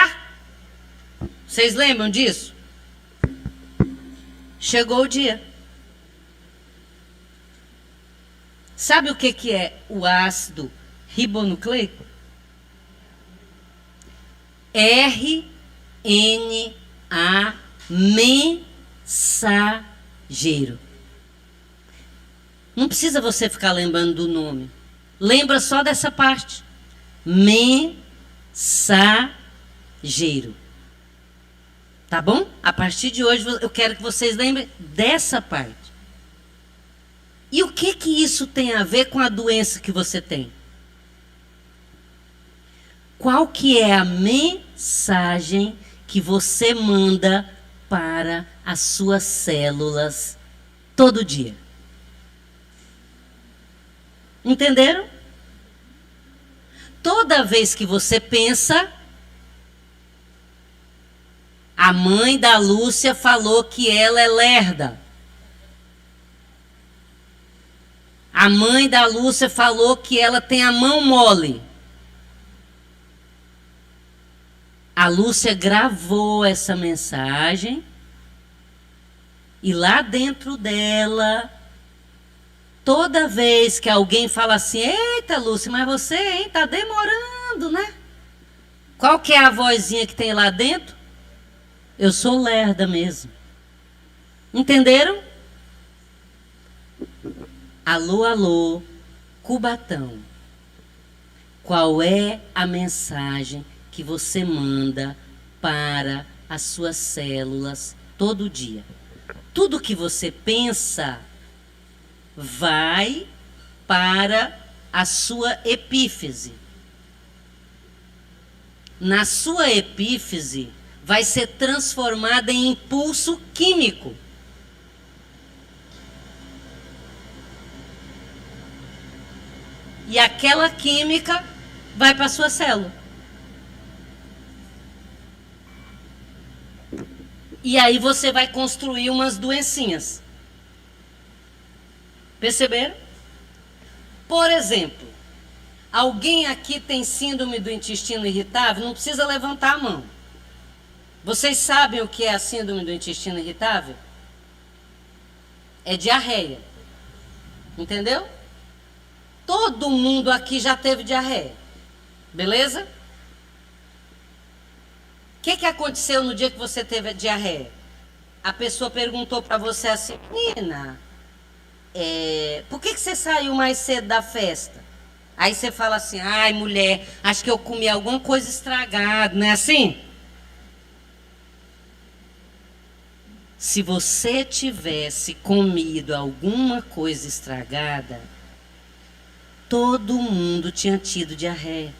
Speaker 3: Vocês lembram disso? Chegou o dia. Sabe o que é o ácido ribonucleico? RNA mensageiro. Não precisa você ficar lembrando do nome. Lembra só dessa parte. Mensageiro. Tá bom? A partir de hoje eu quero que vocês lembrem dessa parte. E o que isso tem a ver com a doença que você tem? Qual que é a mensagem que você manda para as suas células todo dia? Entenderam? Toda vez que você pensa, a mãe da Lúcia falou que ela é lerda. A mãe da Lúcia falou que ela tem a mão mole. A Lúcia gravou essa mensagem e lá dentro dela, toda vez que alguém fala assim, eita Lúcia, mas você, hein, tá demorando, né? Qual que é a vozinha que tem lá dentro? Eu sou lerda mesmo. Entenderam? Alô, alô, Cubatão. Qual é a mensagem que você manda para as suas células todo dia? Tudo que você pensa vai para a sua epífise. Na sua epífise vai ser transformada em impulso químico. E aquela química vai para a sua célula. E aí você vai construir umas doencinhas. Perceberam? Por exemplo, alguém aqui tem síndrome do intestino irritável? Não precisa levantar a mão. Vocês sabem o que é a síndrome do intestino irritável? É diarreia. Entendeu? Todo mundo aqui já teve diarreia. Beleza? O que aconteceu no dia que você teve a diarreia? A pessoa perguntou para você assim, menina, por que você saiu mais cedo da festa? Aí você fala assim, ai mulher, acho que eu comi alguma coisa estragada, não é assim? Se você tivesse comido alguma coisa estragada, todo mundo tinha tido diarreia.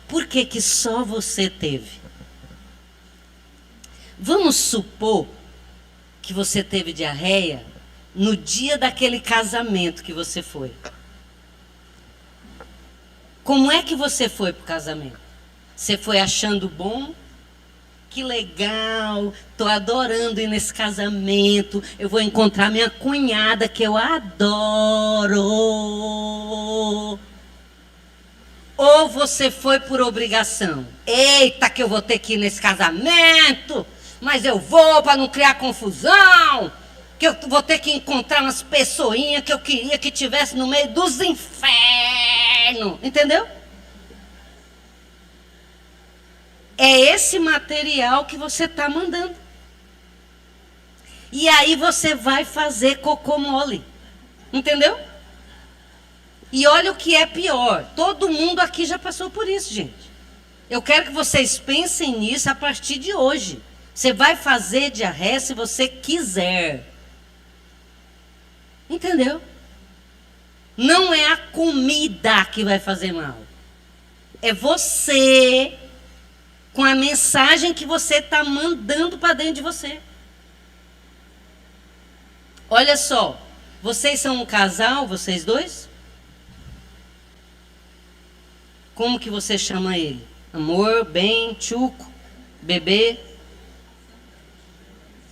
Speaker 3: Por que que só você teve? Vamos supor que você teve diarreia no dia daquele casamento que você foi. Como é que você foi para o casamento? Você foi achando bom? Que legal, tô adorando ir nesse casamento. Eu vou encontrar minha cunhada que eu adoro. Ou você foi por obrigação? Eita, que eu vou ter que ir nesse casamento, mas eu vou para não criar confusão. Que eu vou ter que encontrar umas pessoinhas que eu queria que tivesse no meio dos infernos. Entendeu? É esse material que você está mandando. E aí você vai fazer cocô mole. Entendeu? E olha o que é pior. Todo mundo aqui já passou por isso, gente. Eu quero que vocês pensem nisso a partir de hoje. Você vai fazer diarreia se você quiser. Entendeu? Não é a comida que vai fazer mal. É você, com a mensagem que você está mandando para dentro de você. Olha só, vocês são um casal, vocês dois? Como que você chama ele? Amor, bem, tchuco, bebê?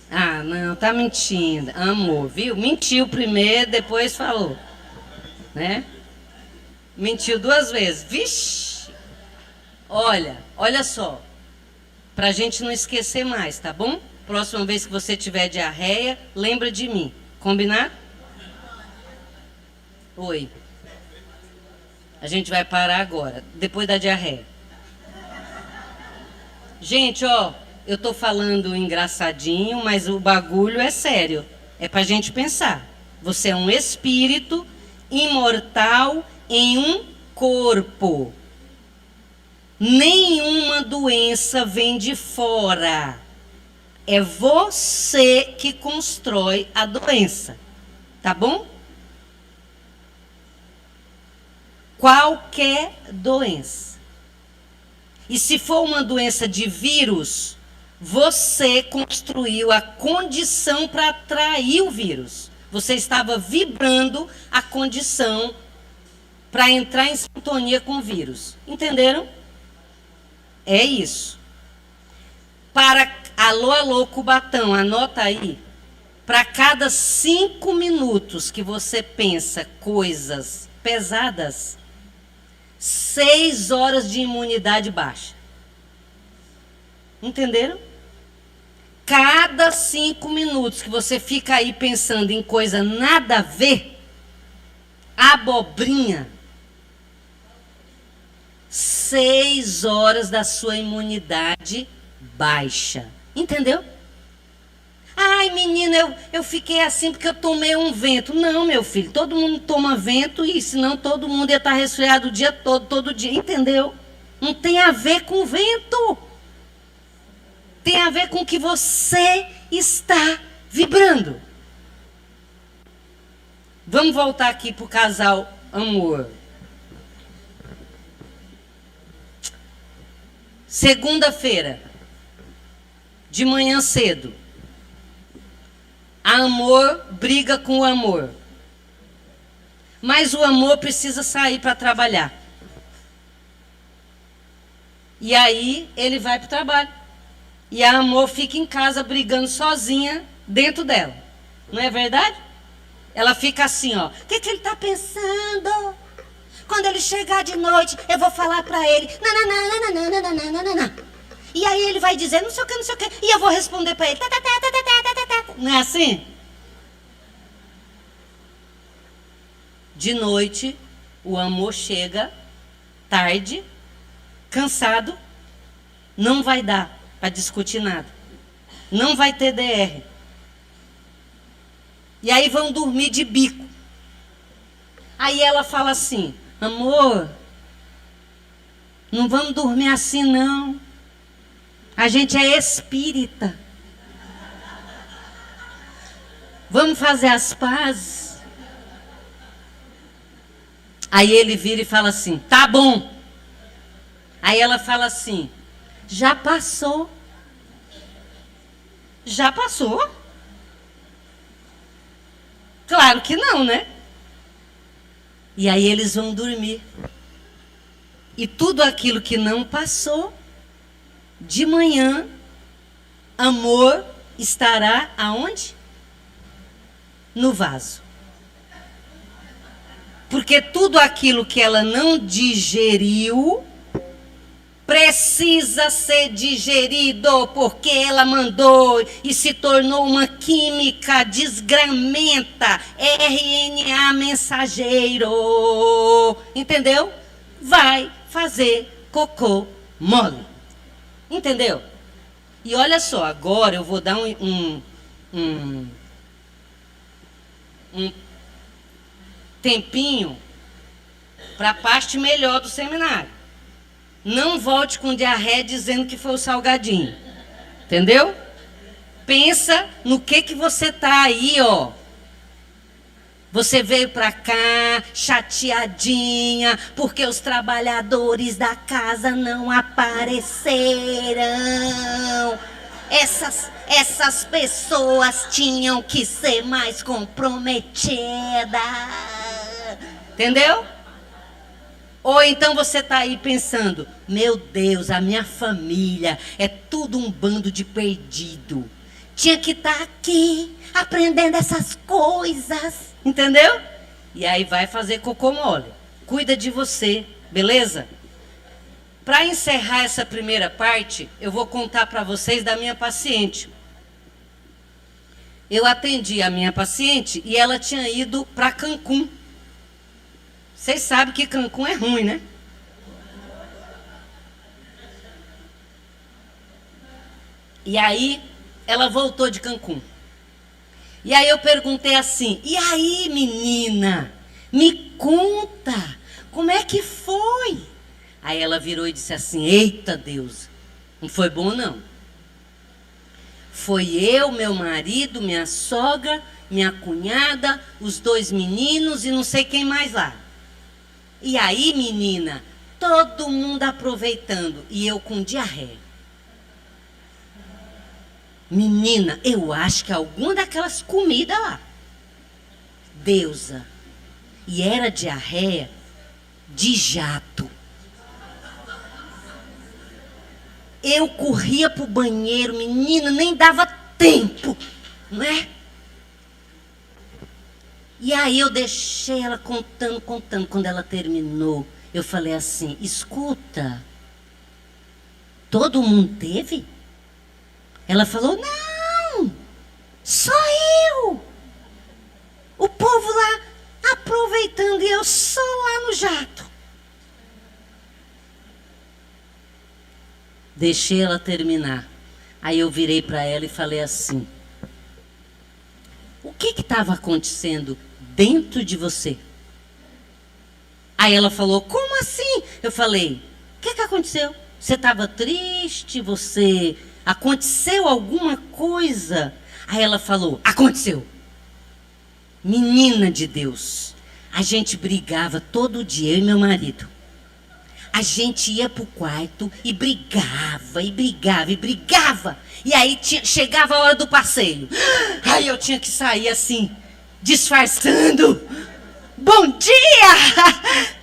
Speaker 3: Ah, não, tá mentindo. Amor, viu? Mentiu primeiro, depois falou. Né? Mentiu 2 vezes. Vixe! Olha só. Pra gente não esquecer mais, tá bom? Próxima vez que você tiver diarreia, lembra de mim. Combinado? Oi. A gente vai parar agora, depois da diarreia. Gente, ó, eu tô falando engraçadinho, mas o bagulho é sério. É pra gente pensar. Você é um espírito imortal em um corpo. Nenhuma doença vem de fora. É você que constrói a doença. Tá bom? Qualquer doença. E se for uma doença de vírus, você construiu a condição para atrair o vírus. Você estava vibrando a condição para entrar em sintonia com o vírus. Entenderam? É isso. Alô, Cubatão, anota aí. Para cada 5 minutos que você pensa coisas pesadas, 6 horas de imunidade baixa. Entenderam? Cada 5 minutos que você fica aí pensando em coisa nada a ver, abobrinha, 6 horas da sua imunidade baixa. Entendeu? Ai, menina, eu fiquei assim porque eu tomei um vento. Não, meu filho, todo mundo toma vento e senão todo mundo ia estar resfriado o dia todo, todo dia. Entendeu? Não tem a ver com vento. Tem a ver com o que você está vibrando. Vamos voltar aqui para o casal amor. Segunda-feira, de manhã cedo, a amor briga com o amor. Mas o amor precisa sair para trabalhar. E aí ele vai para o trabalho. E a amor fica em casa brigando sozinha dentro dela. Não é verdade? Ela fica assim, ó. O que ele está pensando? Quando ele chegar de noite, eu vou falar para ele. E aí ele vai dizer não sei o que, não sei o que. E eu vou responder para ele. Não é assim? De noite, o amor chega tarde, cansado, não vai dar para discutir nada. Não vai ter DR. E aí vão dormir de bico. Aí ela fala assim: amor, não vamos dormir assim não. A gente é espírita. Vamos fazer as pazes. Aí ele vira e fala assim: tá bom. Aí ela fala assim: já passou. Já passou? Claro que não, né? E aí eles vão dormir. E tudo aquilo que não passou, de manhã, amor estará aonde? No vaso. Porque tudo aquilo que ela não digeriu precisa ser digerido, porque ela mandou e se tornou uma química desgramenta, RNA mensageiro, entendeu? Vai fazer cocô mole, entendeu? E olha só, agora eu vou dar um tempinho para a parte melhor do seminário. Não volte com diarreia dizendo que foi o salgadinho. Entendeu? Pensa no que você tá aí, ó. Você veio para cá chateadinha porque os trabalhadores da casa não apareceram. Essas pessoas tinham que ser mais comprometidas. Entendeu? Ou então você está aí pensando: meu Deus, a minha família é tudo um bando de perdido. Tinha que estar aqui aprendendo essas coisas. Entendeu? E aí vai fazer cocô mole. Cuida de você, beleza? Para encerrar essa primeira parte, eu vou contar para vocês da minha paciente. Eu atendi a minha paciente e ela tinha ido para Cancún. Vocês sabem que Cancún é ruim, né? E aí, ela voltou de Cancún. E aí eu perguntei assim: e aí, menina, me conta, como é que foi? Aí ela virou e disse assim: eita Deus, não foi bom não. Foi eu, meu marido, minha sogra, minha cunhada, os 2 meninos e não sei quem mais lá. E aí, menina, todo mundo aproveitando e eu com diarreia. Menina, eu acho que alguma daquelas comidas lá. Deusa. E era diarreia de jato. Eu corria pro banheiro, menina, nem dava tempo, não é? E aí eu deixei ela contando. Quando ela terminou, eu falei assim: escuta, todo mundo teve? Ela falou: não, só eu. O povo lá aproveitando e eu só lá no jato. Deixei ela terminar. Aí eu virei para ela e falei assim: o que estava acontecendo dentro de você? Aí ela falou: como assim? Eu falei: o que aconteceu? Você estava triste? Aconteceu alguma coisa? Aí ela falou: aconteceu. Menina de Deus, a gente brigava todo dia, eu e meu marido. A gente ia pro quarto e brigava, e brigava, e brigava. E aí chegava a hora do passeio. Aí eu tinha que sair assim, disfarçando. Bom dia!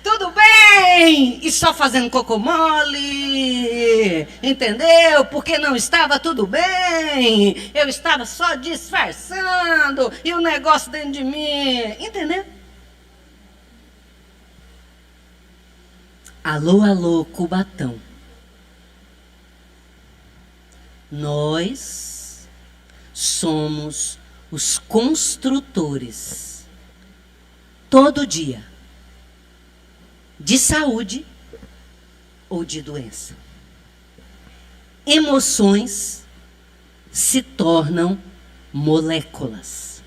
Speaker 3: Tudo bem? E só fazendo cocô mole. Entendeu? Porque não estava tudo bem. Eu estava só disfarçando. E o negócio dentro de mim. Entendeu? Alô, alô, Cubatão. Nós somos os construtores, todo dia, de saúde ou de doença. Emoções se tornam moléculas.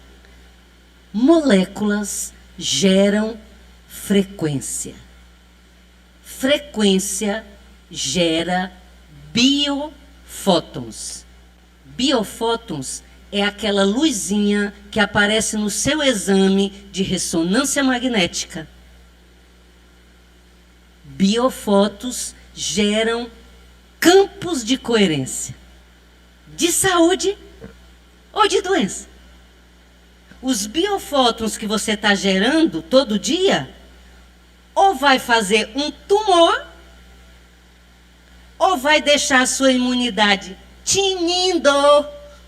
Speaker 3: Moléculas geram frequência. Frequência gera biofótons. Biofótons é aquela luzinha que aparece no seu exame de ressonância magnética. Biofótons geram campos de coerência, de saúde ou de doença. Os biofótons que você está gerando todo dia, ou vai fazer um tumor, ou vai deixar a sua imunidade tinindo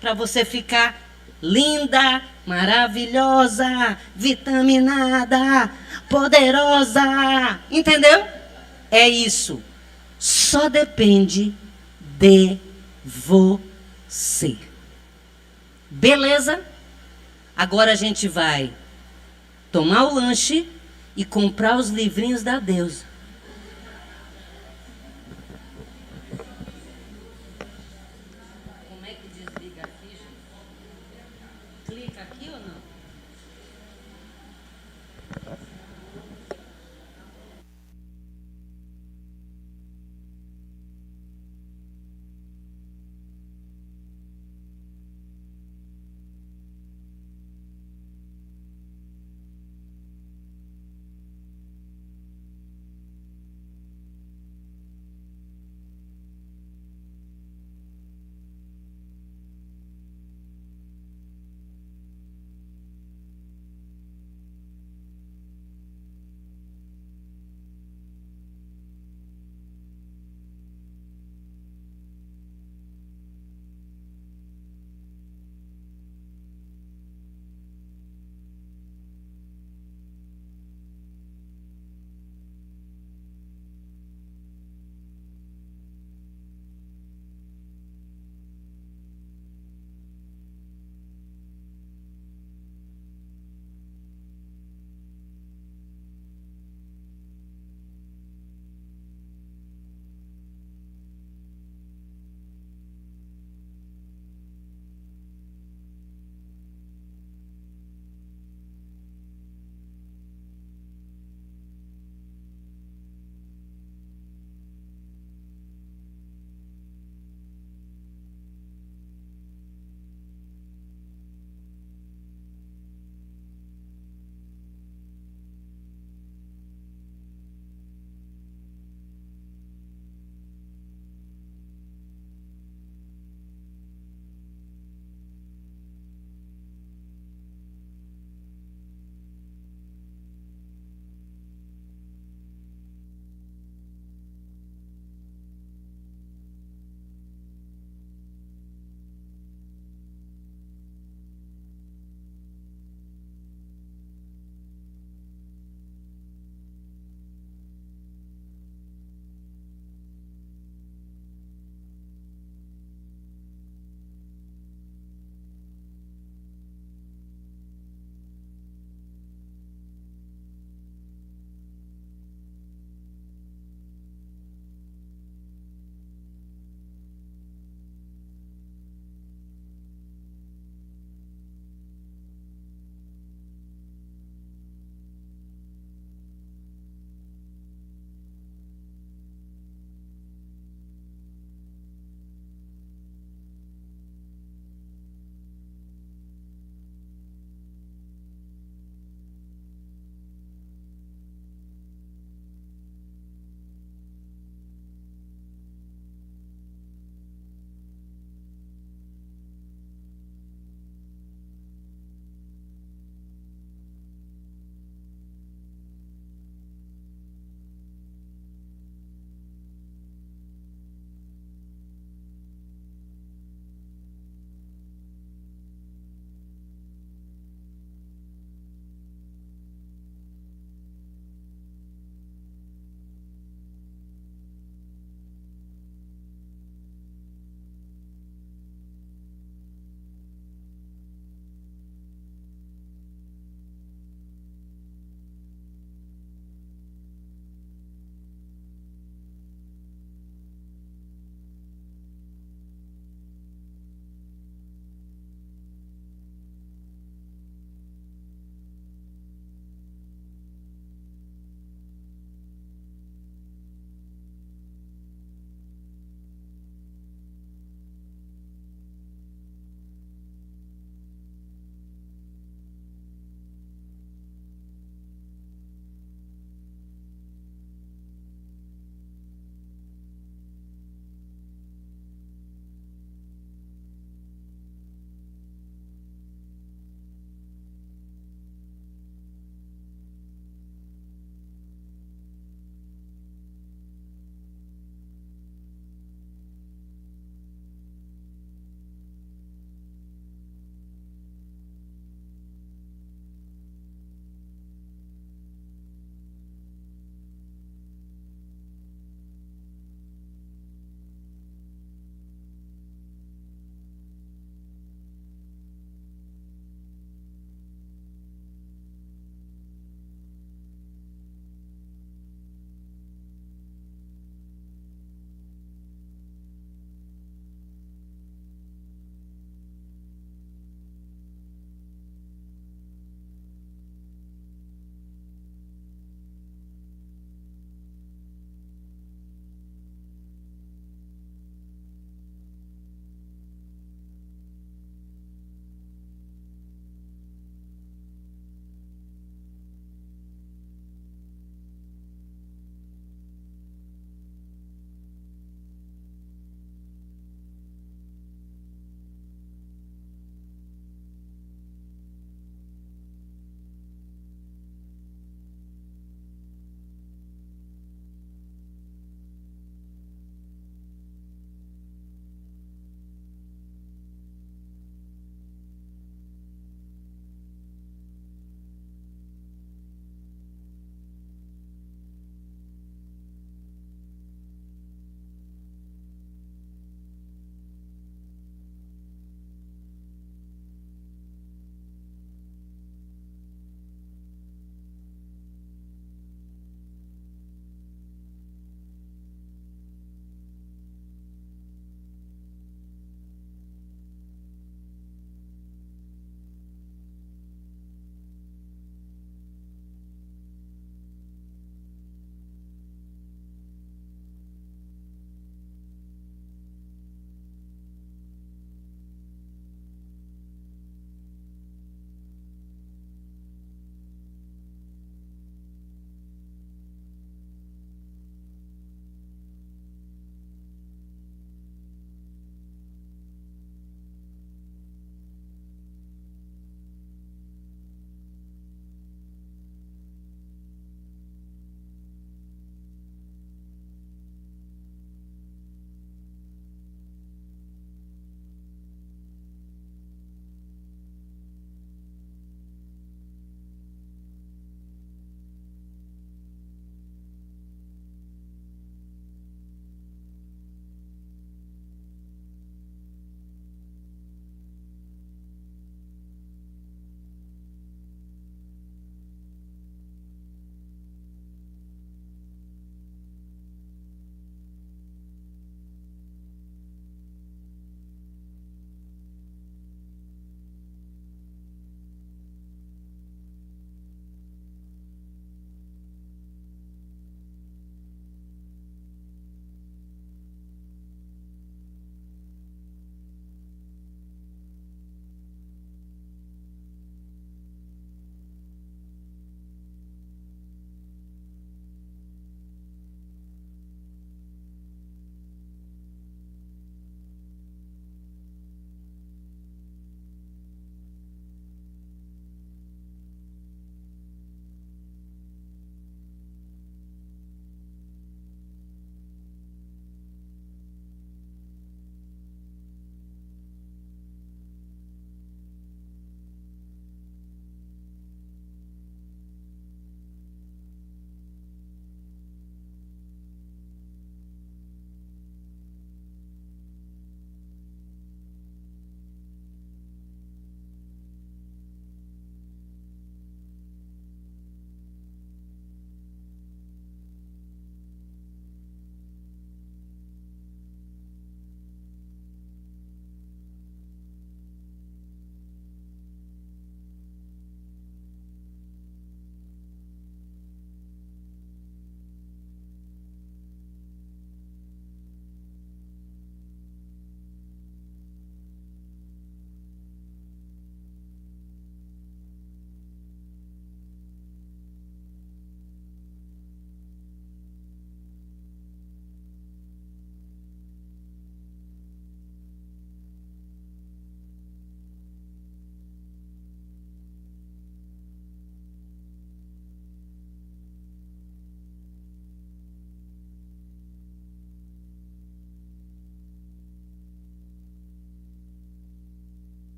Speaker 3: para você ficar linda, maravilhosa, vitaminada, poderosa. Entendeu? É isso. Só depende de você. Beleza? Agora a gente vai tomar o lanche e comprar os livrinhos da deusa. Como é que desliga aqui, gente? Clica aqui ou não?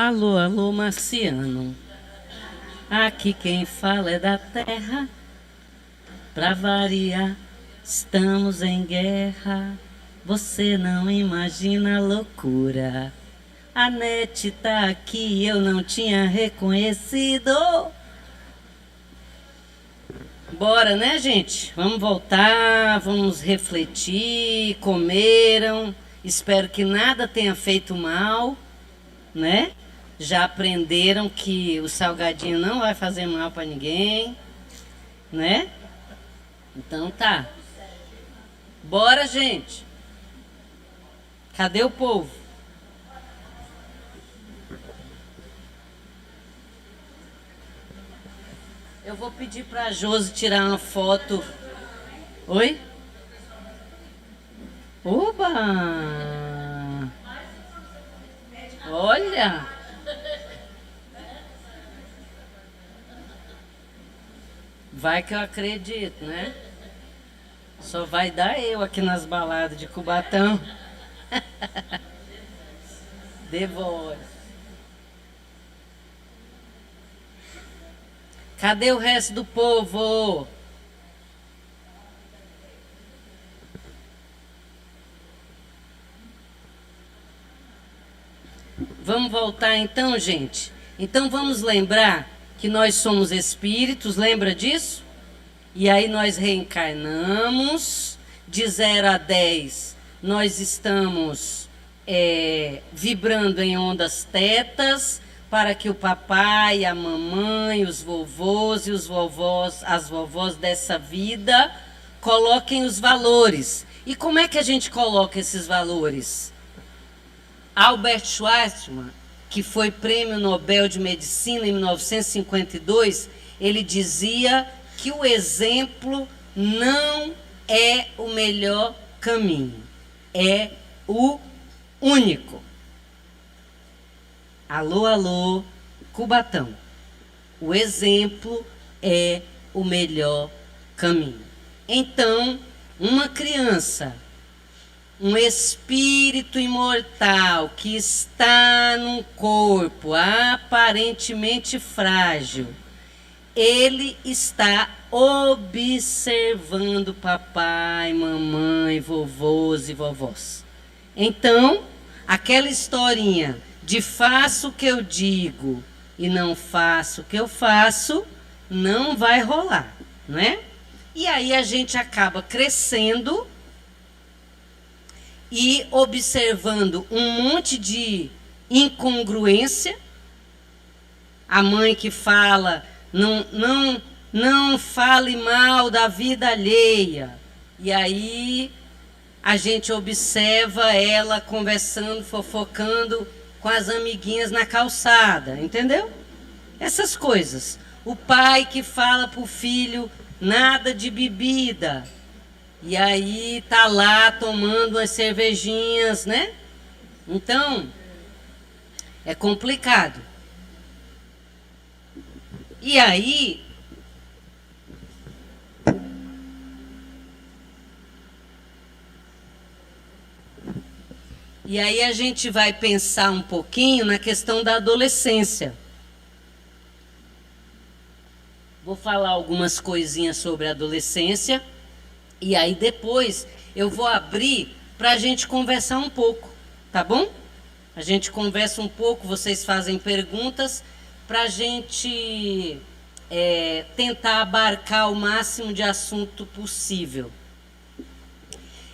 Speaker 3: Alô, alô, marciano. Aqui quem fala é da terra. Pra variar, estamos em guerra. Você não imagina a loucura. A NET tá aqui, eu não tinha reconhecido. Bora, né, gente? Vamos voltar, vamos refletir. Comeram. Espero que nada tenha feito mal, né? Já aprenderam que o salgadinho não vai fazer mal para ninguém, né? Então tá. Bora, gente. Cadê o povo? Eu vou pedir pra Josi tirar uma foto. Oi? Oba! Olha! Vai que eu acredito, né? Só vai dar eu aqui nas baladas de Cubatão. The Voice. Cadê o resto do povo? Vamos voltar então, gente? Então vamos lembrar que nós somos espíritos, lembra disso? E aí nós reencarnamos, de 0 a 10, nós estamos vibrando em ondas tetas, para que o papai, a mamãe, os vovôs e os vovós, as vovós dessa vida, coloquem os valores. E como é que a gente coloca esses valores? Albert Schweitzer, que foi prêmio Nobel de Medicina em 1952, ele dizia que o exemplo não é o melhor caminho, é o único. Alô, alô, Cubatão. O exemplo é o melhor caminho. Então, uma criança, um espírito imortal que está num corpo aparentemente frágil, ele está observando papai, mamãe, vovôs e vovós. Então, aquela historinha de faço o que eu digo e não faço o que eu faço, não vai rolar, não é? E aí a gente acaba crescendo e observando um monte de incongruência. A mãe que fala, não fale mal da vida alheia. E aí a gente observa ela conversando, fofocando com as amiguinhas na calçada, entendeu? Essas coisas. O pai que fala pro filho nada de bebida. E aí tá lá tomando umas cervejinhas, né? Então, é complicado. E aí a gente vai pensar um pouquinho na questão da adolescência. Vou falar algumas coisinhas sobre a adolescência. E aí depois eu vou abrir para a gente conversar um pouco, tá bom? A gente conversa um pouco, vocês fazem perguntas para a gente tentar abarcar o máximo de assunto possível.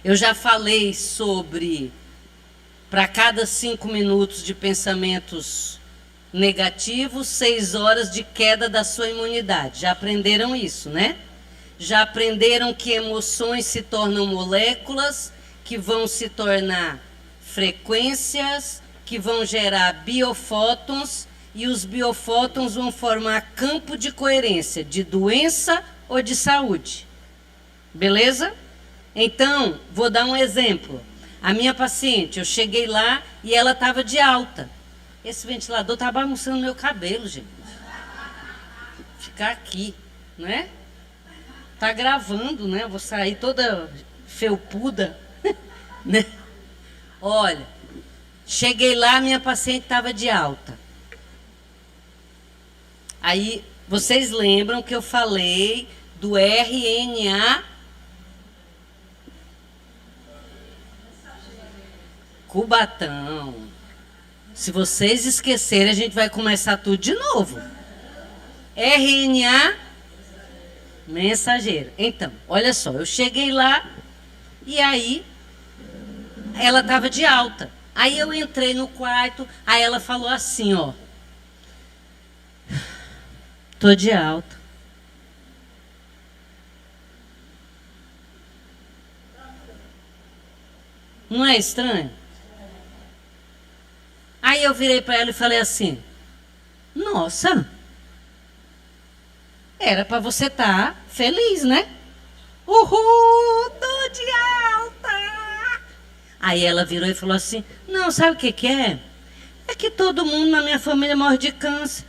Speaker 3: Eu já falei sobre, para cada 5 minutos de pensamentos negativos, 6 horas de queda da sua imunidade. Já aprenderam isso, né? Já aprenderam que emoções se tornam moléculas, que vão se tornar frequências, que vão gerar biofótons, e os biofótons vão formar campo de coerência, de doença ou de saúde. Beleza? Então, vou dar um exemplo. A minha paciente, eu cheguei lá e ela estava de alta. Esse ventilador está bagunçando meu cabelo, gente. Ficar aqui, né? Tá gravando, né? Vou sair toda felpuda, né? Olha, cheguei lá, minha paciente estava de alta. Aí, vocês lembram que eu falei do RNA Cubatão. Se vocês esquecerem, a gente vai começar tudo de novo. RNA mensageiro. Então, olha só, eu cheguei lá e aí ela estava de alta. Aí eu entrei no quarto, aí ela falou assim, ó. Tô de alta. Não é estranho? Aí eu virei para ela e falei assim, nossa, era para você estar feliz, né? Uhul, tô de alta. Aí ela virou e falou assim, não, sabe o que que é? É que todo mundo na minha família morre de câncer.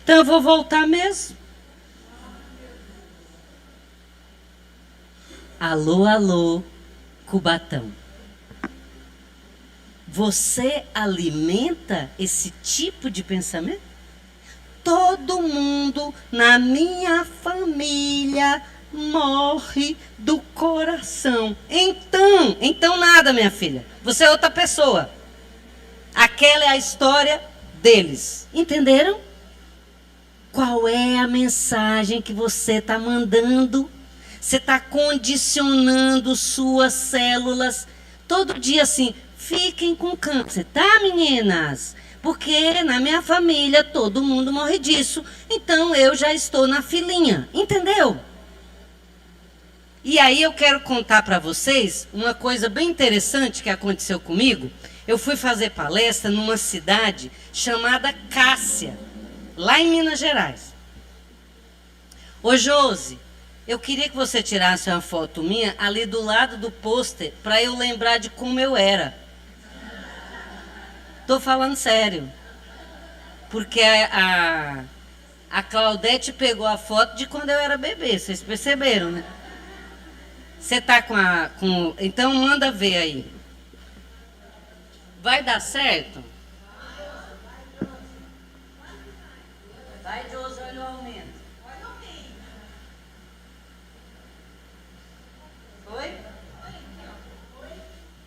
Speaker 3: Então eu vou voltar mesmo. Alô, alô, Cubatão. Você alimenta esse tipo de pensamento? Todo mundo na minha família morre do coração. Então nada, minha filha. Você é outra pessoa. Aquela é a história deles. Entenderam? Qual é a mensagem que você está mandando? Você está condicionando suas células todo dia assim. Fiquem com câncer, tá, meninas? Porque na minha família todo mundo morre disso. Então eu já estou na filinha. Entendeu? E aí eu quero contar para vocês uma coisa bem interessante que aconteceu comigo. Eu fui fazer palestra numa cidade chamada Cássia, lá em Minas Gerais. Ô Josi, eu queria que você tirasse uma foto minha ali do lado do pôster para eu lembrar de como eu era. Tô falando sério. Porque a Claudete pegou a foto de quando eu era bebê. Vocês perceberam, né? Você tá com... Então manda ver aí. Vai dar certo? Vai, Josi, olha o aumento. Foi?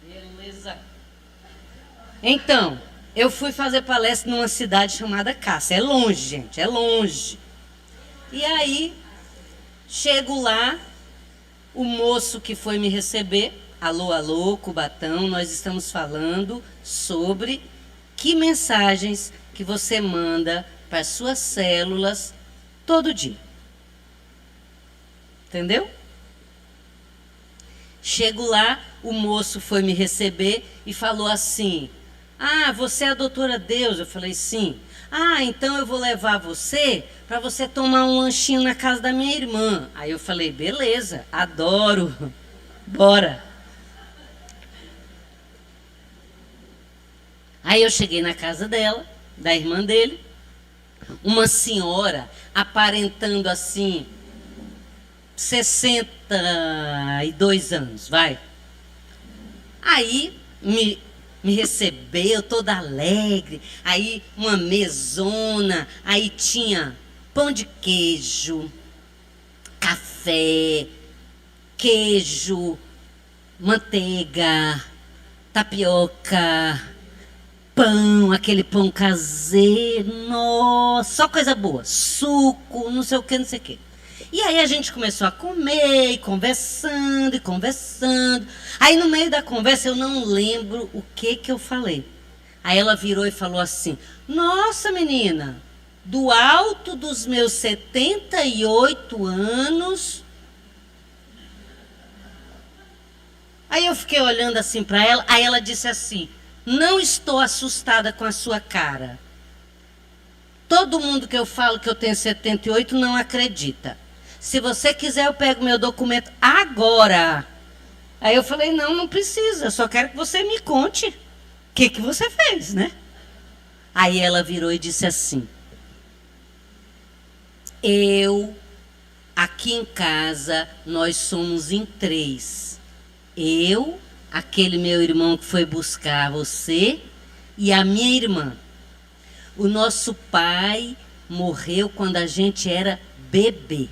Speaker 3: Beleza. Então, eu fui fazer palestra numa cidade chamada Cássia. É longe, gente, é longe. E aí, chego lá, o moço que foi me receber, alô, alô, Cubatão, nós estamos falando sobre que mensagens que você manda para as suas células todo dia. Entendeu? Chego lá, o moço foi me receber e falou assim... Ah, você é a doutora Deus? Eu falei, sim. Ah, então eu vou levar você para você tomar um lanchinho na casa da minha irmã. Aí eu falei, beleza, adoro, bora. Aí eu cheguei na casa dela, da irmã dele, uma senhora aparentando assim, 62 anos, vai. Aí me recebeu toda alegre, aí uma mesona, aí tinha pão de queijo, café, queijo, manteiga, tapioca, pão, aquele pão caseiro, nossa, só coisa boa, suco, não sei o que, não sei o que. E aí a gente começou a comer, e conversando, e conversando. Aí no meio da conversa eu não lembro o que eu falei. Aí ela virou e falou assim, nossa menina, do alto dos meus 78 anos... Aí eu fiquei olhando assim para ela, aí ela disse assim, não estou assustada com a sua cara. Todo mundo que eu falo que eu tenho 78 não acredita. Se você quiser, eu pego meu documento agora. Aí eu falei, não precisa, só quero que você me conte o que você fez, né? Aí ela virou e disse assim, aqui em casa, nós somos em 3. Eu, aquele meu irmão que foi buscar você e a minha irmã. O nosso pai morreu quando a gente era bebê.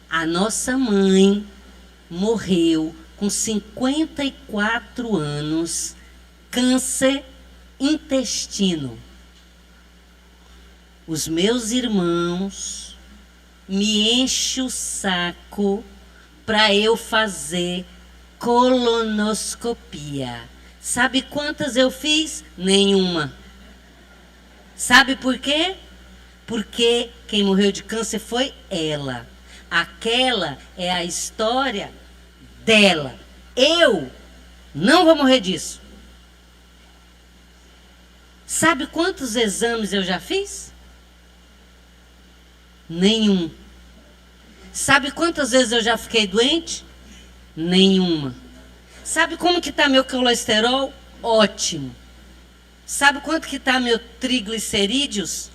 Speaker 3: A nossa mãe morreu com 54 anos, câncer intestino. Os meus irmãos me enchem o saco para eu fazer colonoscopia. Sabe quantas eu fiz? Nenhuma. Sabe por quê? Porque quem morreu de câncer foi ela. Aquela é a história dela. Eu não vou morrer disso. Sabe quantos exames eu já fiz? Nenhum. Sabe quantas vezes eu já fiquei doente? Nenhuma. Sabe como que está meu colesterol? Ótimo. Sabe quanto que está meu triglicerídeos?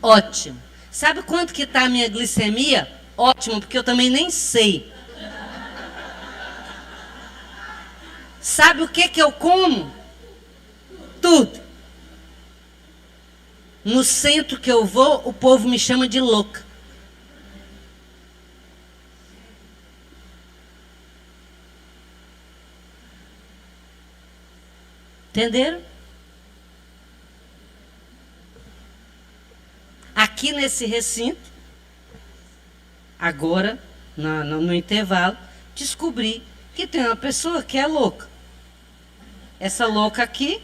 Speaker 3: Ótimo. Sabe quanto que está a minha glicemia? Ótimo, porque eu também nem sei. Sabe o que eu como? Tudo. No centro que eu vou, o povo me chama de louca. Entenderam? Aqui nesse recinto, agora, no intervalo, descobri que tem uma pessoa que é louca. Essa louca aqui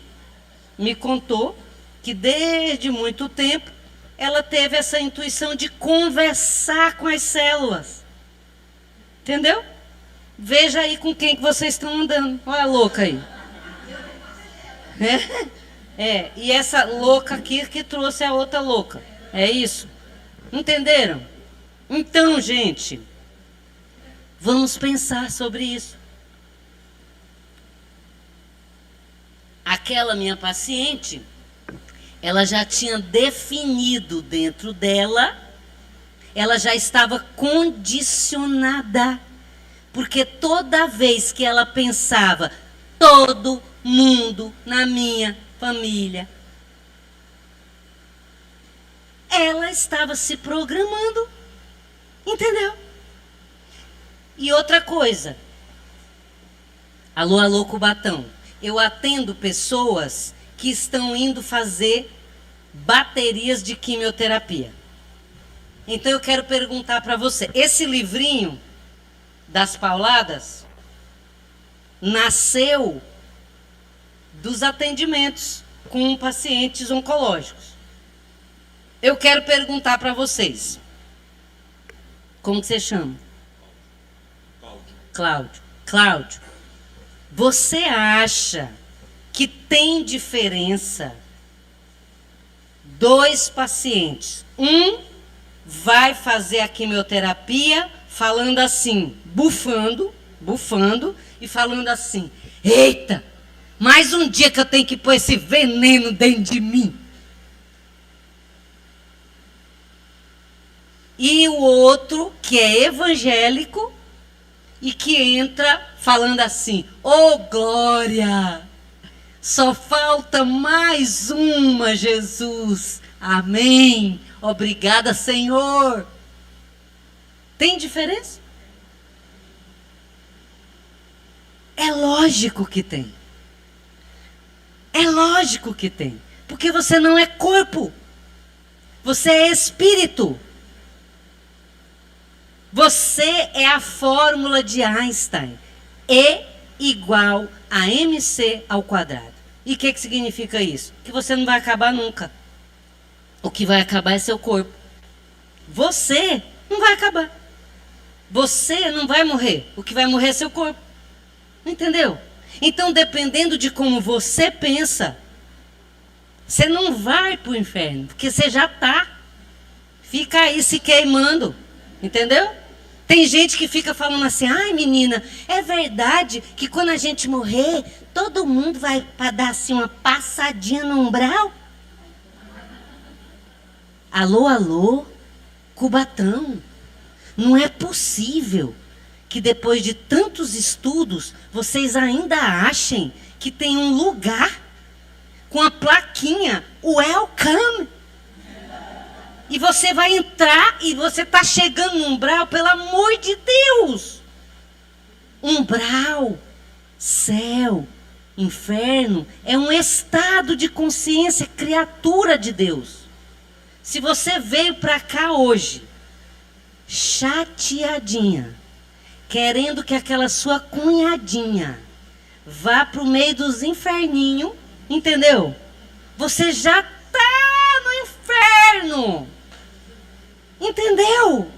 Speaker 3: me contou que desde muito tempo ela teve essa intuição de conversar com as células. Entendeu? Veja aí com quem que vocês estão andando. Olha a louca aí. E essa louca aqui que trouxe a outra louca. É isso? Entenderam? Então, gente, vamos pensar sobre isso. Aquela minha paciente, ela já tinha definido dentro dela, ela já estava condicionada. Porque toda vez que ela pensava, todo mundo na minha família, ela estava se programando. Entendeu? E outra coisa. Alô, alô, Cubatão. Eu atendo pessoas que estão indo fazer baterias de quimioterapia. Então eu quero perguntar para você, esse livrinho das pauladas nasceu dos atendimentos com pacientes oncológicos. Eu quero perguntar para vocês. Como que você chama? Cláudio. Você acha que tem diferença dois pacientes? Um vai fazer a quimioterapia falando assim, bufando e falando assim: eita, mais um dia que eu tenho que pôr esse veneno dentro de mim. E o outro, que é evangélico, e que entra falando assim: ô glória, só falta mais uma, Jesus. Amém. Obrigada, Senhor. Tem diferença? É lógico que tem. É lógico que tem. Porque você não é corpo. Você é espírito. Você é a fórmula de Einstein. E igual a mc ao quadrado. E o que significa isso? Que você não vai acabar nunca. O que vai acabar é seu corpo. Você não vai acabar. Você não vai morrer. O que vai morrer é seu corpo. Entendeu? Então, dependendo de como você pensa, você não vai para o inferno. Porque você já está. Fica aí se queimando. Entendeu? Tem gente que fica falando assim: ai menina, é verdade que quando a gente morrer, todo mundo vai para dar assim uma passadinha no umbral? Alô, alô, Cubatão. Não é possível que depois de tantos estudos, vocês ainda achem que tem um lugar com a plaquinha Welcome. E você vai entrar e você está chegando no umbral, pelo amor de Deus. Umbral, céu, inferno, é um estado de consciência, criatura de Deus. Se você veio para cá hoje, chateadinha, querendo que aquela sua cunhadinha vá para o meio dos inferninhos, entendeu? Você já está no inferno. Entendeu?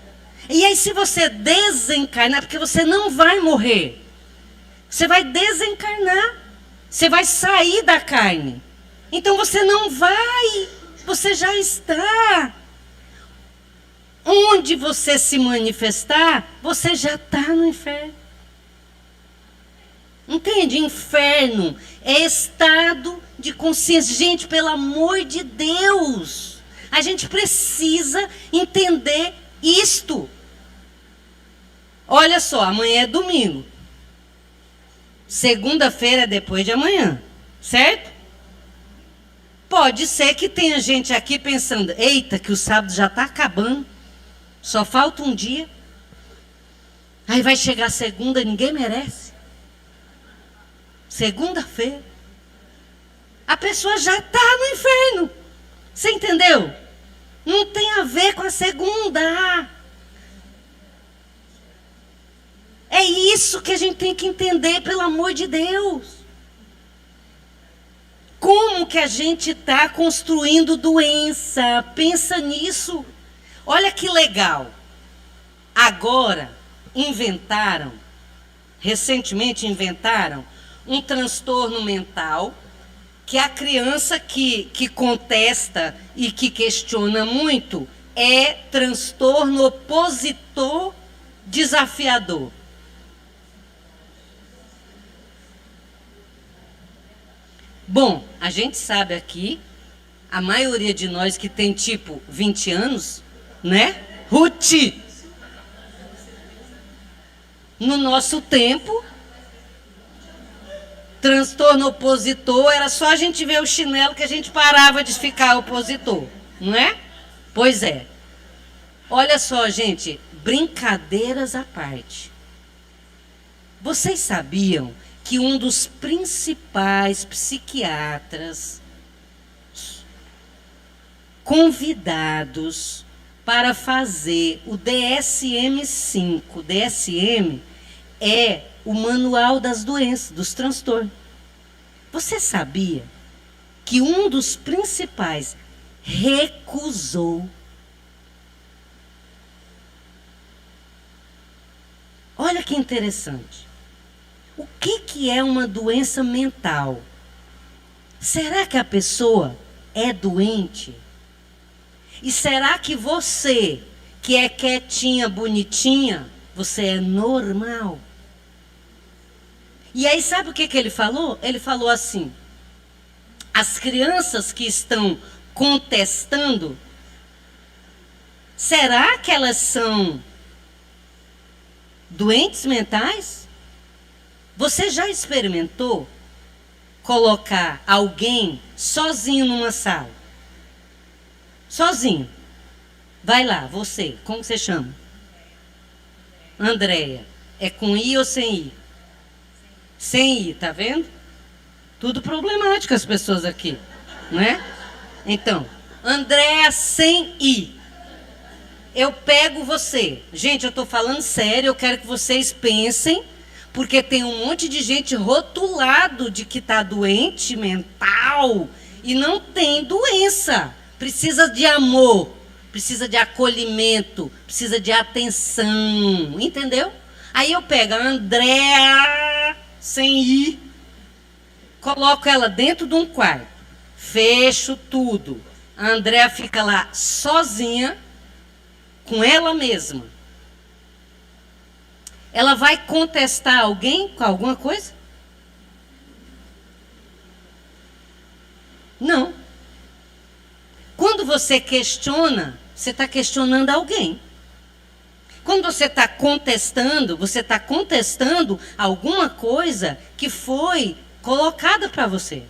Speaker 3: E aí, se você desencarnar, porque você não vai morrer, você vai desencarnar, você vai sair da carne. Então você não vai, você já está. Onde você se manifestar, você já está no inferno. Entende? Inferno é estado de consciência. Gente, pelo amor de Deus, a gente precisa entender isto. Olha só, amanhã é domingo. Segunda-feira é depois de amanhã, certo? Pode ser que tenha gente aqui pensando, eita, que o sábado já está acabando, só falta um dia. Aí vai chegar segunda e ninguém merece. Segunda-feira. A pessoa já está no inferno. Você entendeu? Não tem a ver com a segunda. É isso que a gente tem que entender, pelo amor de Deus. Como que a gente está construindo doença? Pensa nisso. Olha que legal. Agora, recentemente inventaram um transtorno mental que a criança que contesta e que questiona muito é transtorno opositor desafiador. Bom, a gente sabe aqui, a maioria de nós que tem tipo 20 anos, né? Ruth! No nosso tempo, transtorno opositor, era só a gente ver o chinelo que a gente parava de ficar opositor, não é? Pois é. Olha só, gente, brincadeiras à parte. Vocês sabiam que um dos principais psiquiatras convidados para fazer o DSM-5, DSM é o manual das doenças, dos transtornos. Você sabia que um dos principais recusou? Olha que interessante. O que é uma doença mental? Será que a pessoa é doente? E será que você, que é quietinha, bonitinha, você é normal? E aí sabe o que ele falou? Ele falou assim, as crianças que estão contestando, será que elas são doentes mentais? Você já experimentou colocar alguém sozinho numa sala? Sozinho. Vai lá, você. Como você chama? Andréia. É com I ou sem I? Sem I, tá vendo? Tudo problemático as pessoas aqui, né? Então, Andréia sem I. Eu pego você. Gente, eu tô falando sério, eu quero que vocês pensem, porque tem um monte de gente rotulado de que tá doente mental e não tem doença. Precisa de amor, precisa de acolhimento, precisa de atenção, entendeu? Aí eu pego a Andréa sem I, coloco ela dentro de um quarto, fecho tudo. A Andréa fica lá sozinha, com ela mesma. Ela vai contestar alguém com alguma coisa? Não. Quando você questiona, você está questionando alguém. Quando você está contestando alguma coisa que foi colocada para você.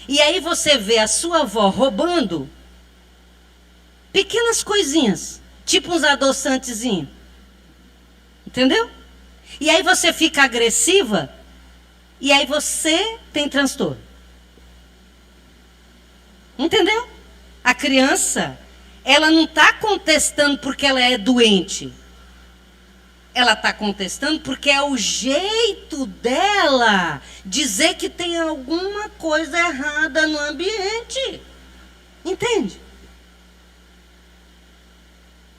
Speaker 3: E aí você vê a sua avó roubando, Pequenas coisinhas, tipo uns adoçantezinhos. Entendeu? E aí você fica agressiva, e aí você tem transtorno. Entendeu? A criança, ela não está contestando porque ela é doente. Ela está contestando porque é o jeito dela dizer que tem alguma coisa errada no ambiente. Entende?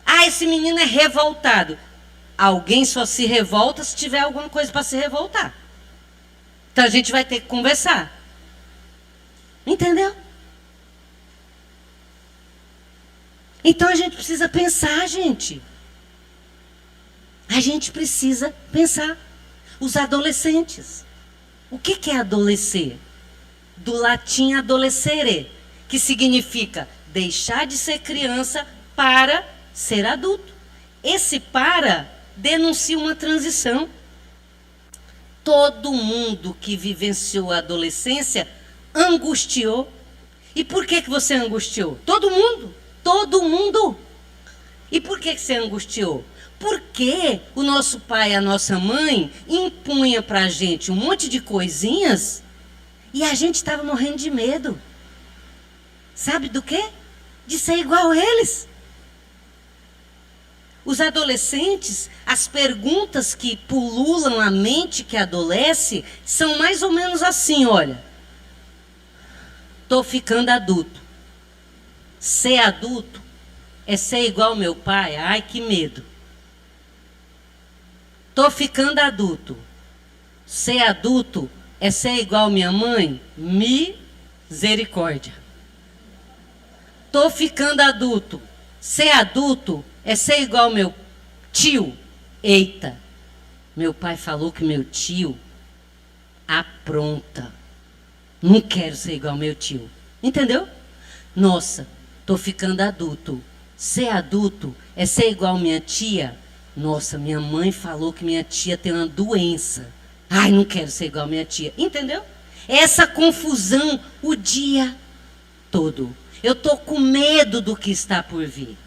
Speaker 3: Ah, esse menino é revoltado. Alguém só se revolta se tiver alguma coisa para se revoltar. Então a gente vai ter que conversar. Entendeu? Então a gente precisa pensar, gente. A gente precisa pensar. Os adolescentes. O que é adolescer? Do latim adolescere, que significa deixar de ser criança para ser adulto. Esse para denuncia uma transição. Todo mundo que vivenciou a adolescência angustiou. E por que você angustiou? Todo mundo. Todo mundo. E por que você angustiou? Porque o nosso pai e a nossa mãe impunha pra gente um monte de coisinhas e a gente estava morrendo de medo. Sabe do quê? De ser igual a eles. Os adolescentes, as perguntas que pululam a mente que adolesce são mais ou menos assim, olha. Tô ficando adulto. Ser adulto é ser igual ao meu pai? Ai, que medo. Tô ficando adulto. Ser adulto é ser igual minha mãe? Misericórdia. Tô ficando adulto. Ser adulto é ser igual meu tio? Eita, meu pai falou que meu tio apronta. Não quero ser igual meu tio. Entendeu? Nossa, tô ficando adulto. Ser adulto é ser igual minha tia? Nossa, minha mãe falou que minha tia tem uma doença. Ai, não quero ser igual minha tia. Entendeu? Essa confusão o dia todo. Eu tô com medo do que está por vir.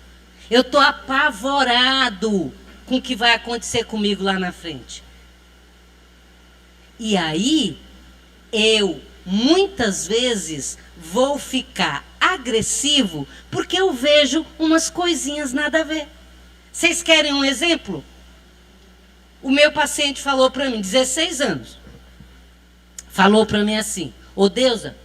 Speaker 3: Eu tô apavorado com o que vai acontecer comigo lá na frente. E aí, eu muitas vezes vou ficar agressivo porque eu vejo umas coisinhas nada a ver. Vocês querem um exemplo? O meu paciente falou para mim, 16 anos. Falou para mim assim: ô Deusa,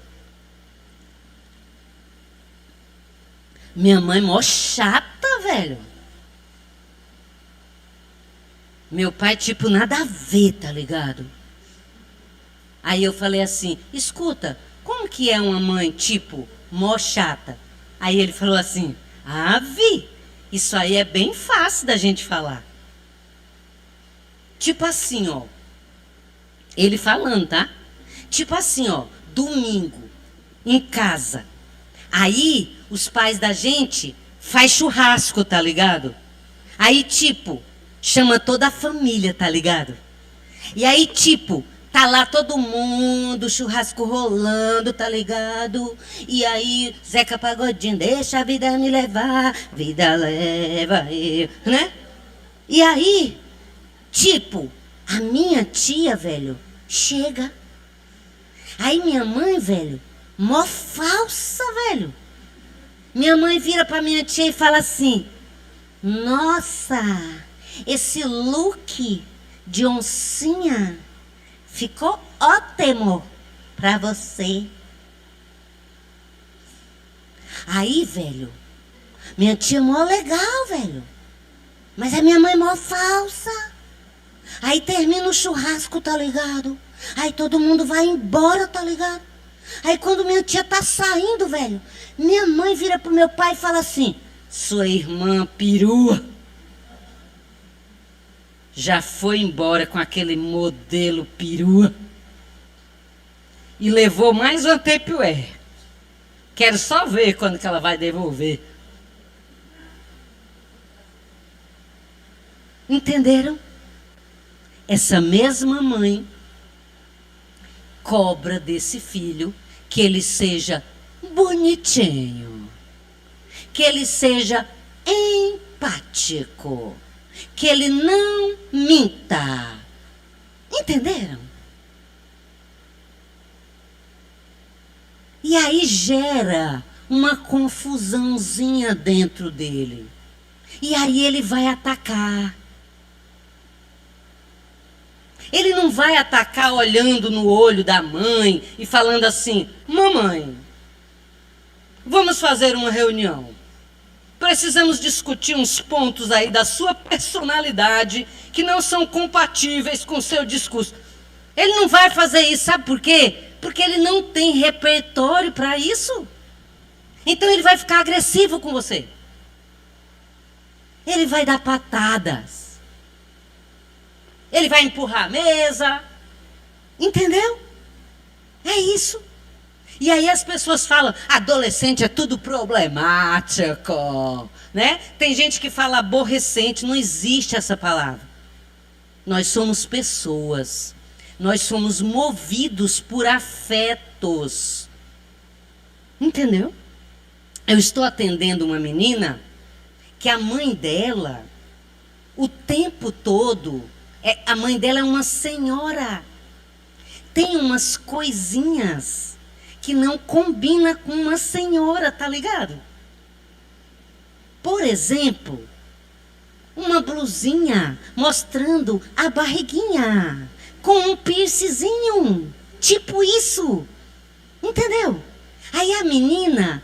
Speaker 3: minha mãe mó chata, velho. Meu pai, tipo, nada a ver, tá ligado? Aí eu falei assim: escuta, como que é uma mãe, tipo, mó chata? Aí ele falou assim: ah, Vi, isso aí é bem fácil da gente falar. Tipo assim, ó. Ele falando, tá? Tipo assim, ó. Domingo, em casa. Aí, os pais da gente faz churrasco, tá ligado? Aí, tipo, chama toda a família, tá ligado? E aí, tipo, tá lá todo mundo, churrasco rolando, tá ligado? E aí, Zeca Pagodinho, deixa a vida me levar, vida leva eu, né? E aí, tipo, a minha tia, velho, chega. Aí minha mãe, velho, mó falsa, velho. Minha mãe vira pra minha tia e fala assim: nossa, esse look de oncinha ficou ótimo pra você. Aí, velho, minha tia é mó legal, velho. Mas a minha mãe é mó falsa. Aí termina o churrasco, tá ligado? Aí todo mundo vai embora, tá ligado? Aí quando minha tia tá saindo, velho, minha mãe vira pro meu pai e fala assim: sua irmã perua já foi embora com aquele modelo perua e levou mais uma Tupperware. Quero só ver quando que ela vai devolver. Entenderam? Essa mesma mãe cobra desse filho que ele seja bonitinho, que ele seja empático, que ele não minta. Entenderam? E aí gera uma confusãozinha dentro dele. E aí ele vai atacar. Ele não vai atacar olhando no olho da mãe e falando assim: mamãe, vamos fazer uma reunião. Precisamos discutir uns pontos aí da sua personalidade que não são compatíveis com o seu discurso. Ele não vai fazer isso, sabe por quê? Porque ele não tem repertório para isso. Então ele vai ficar agressivo com você. Ele vai dar patadas. Ele vai empurrar a mesa. Entendeu? É isso. E aí as pessoas falam: adolescente é tudo problemático, né? Tem gente que fala aborrecente. Não existe essa palavra. Nós somos pessoas. Nós somos movidos por afetos. Entendeu? Eu estou atendendo uma menina que a mãe dela, o tempo todo, a mãe dela é uma senhora. Tem umas coisinhas que não combina com uma senhora, tá ligado? Por exemplo, uma blusinha mostrando a barriguinha, com um piercingzinho, tipo isso. Entendeu? Aí a menina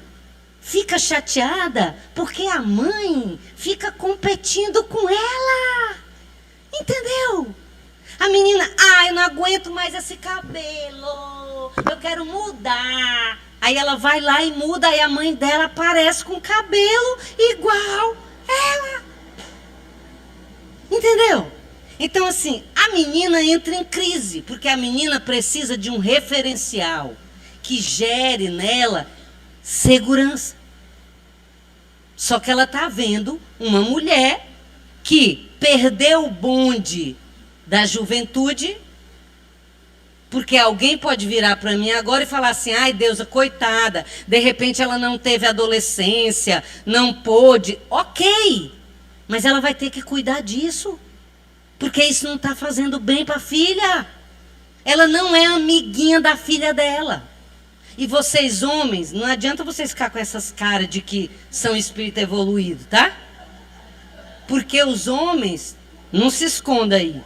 Speaker 3: fica chateada porque a mãe fica competindo com ela. Entendeu? A menina: eu não aguento mais esse cabelo, eu quero mudar. Aí ela vai lá e muda, aí a mãe dela aparece com cabelo igual ela. Entendeu? Então assim, a menina entra em crise, porque a menina precisa de um referencial que gere nela segurança. Só que ela está vendo uma mulher que perdeu o bonde da juventude, porque alguém pode virar para mim agora e falar assim: ai, Deusa, coitada, de repente ela não teve adolescência, não pôde. Ok, mas ela vai ter que cuidar disso, porque isso não está fazendo bem para a filha. Ela não é amiguinha da filha dela. E vocês homens, não adianta vocês ficar com essas caras de que são espírito evoluído, tá? Porque os homens, não se esconda aí,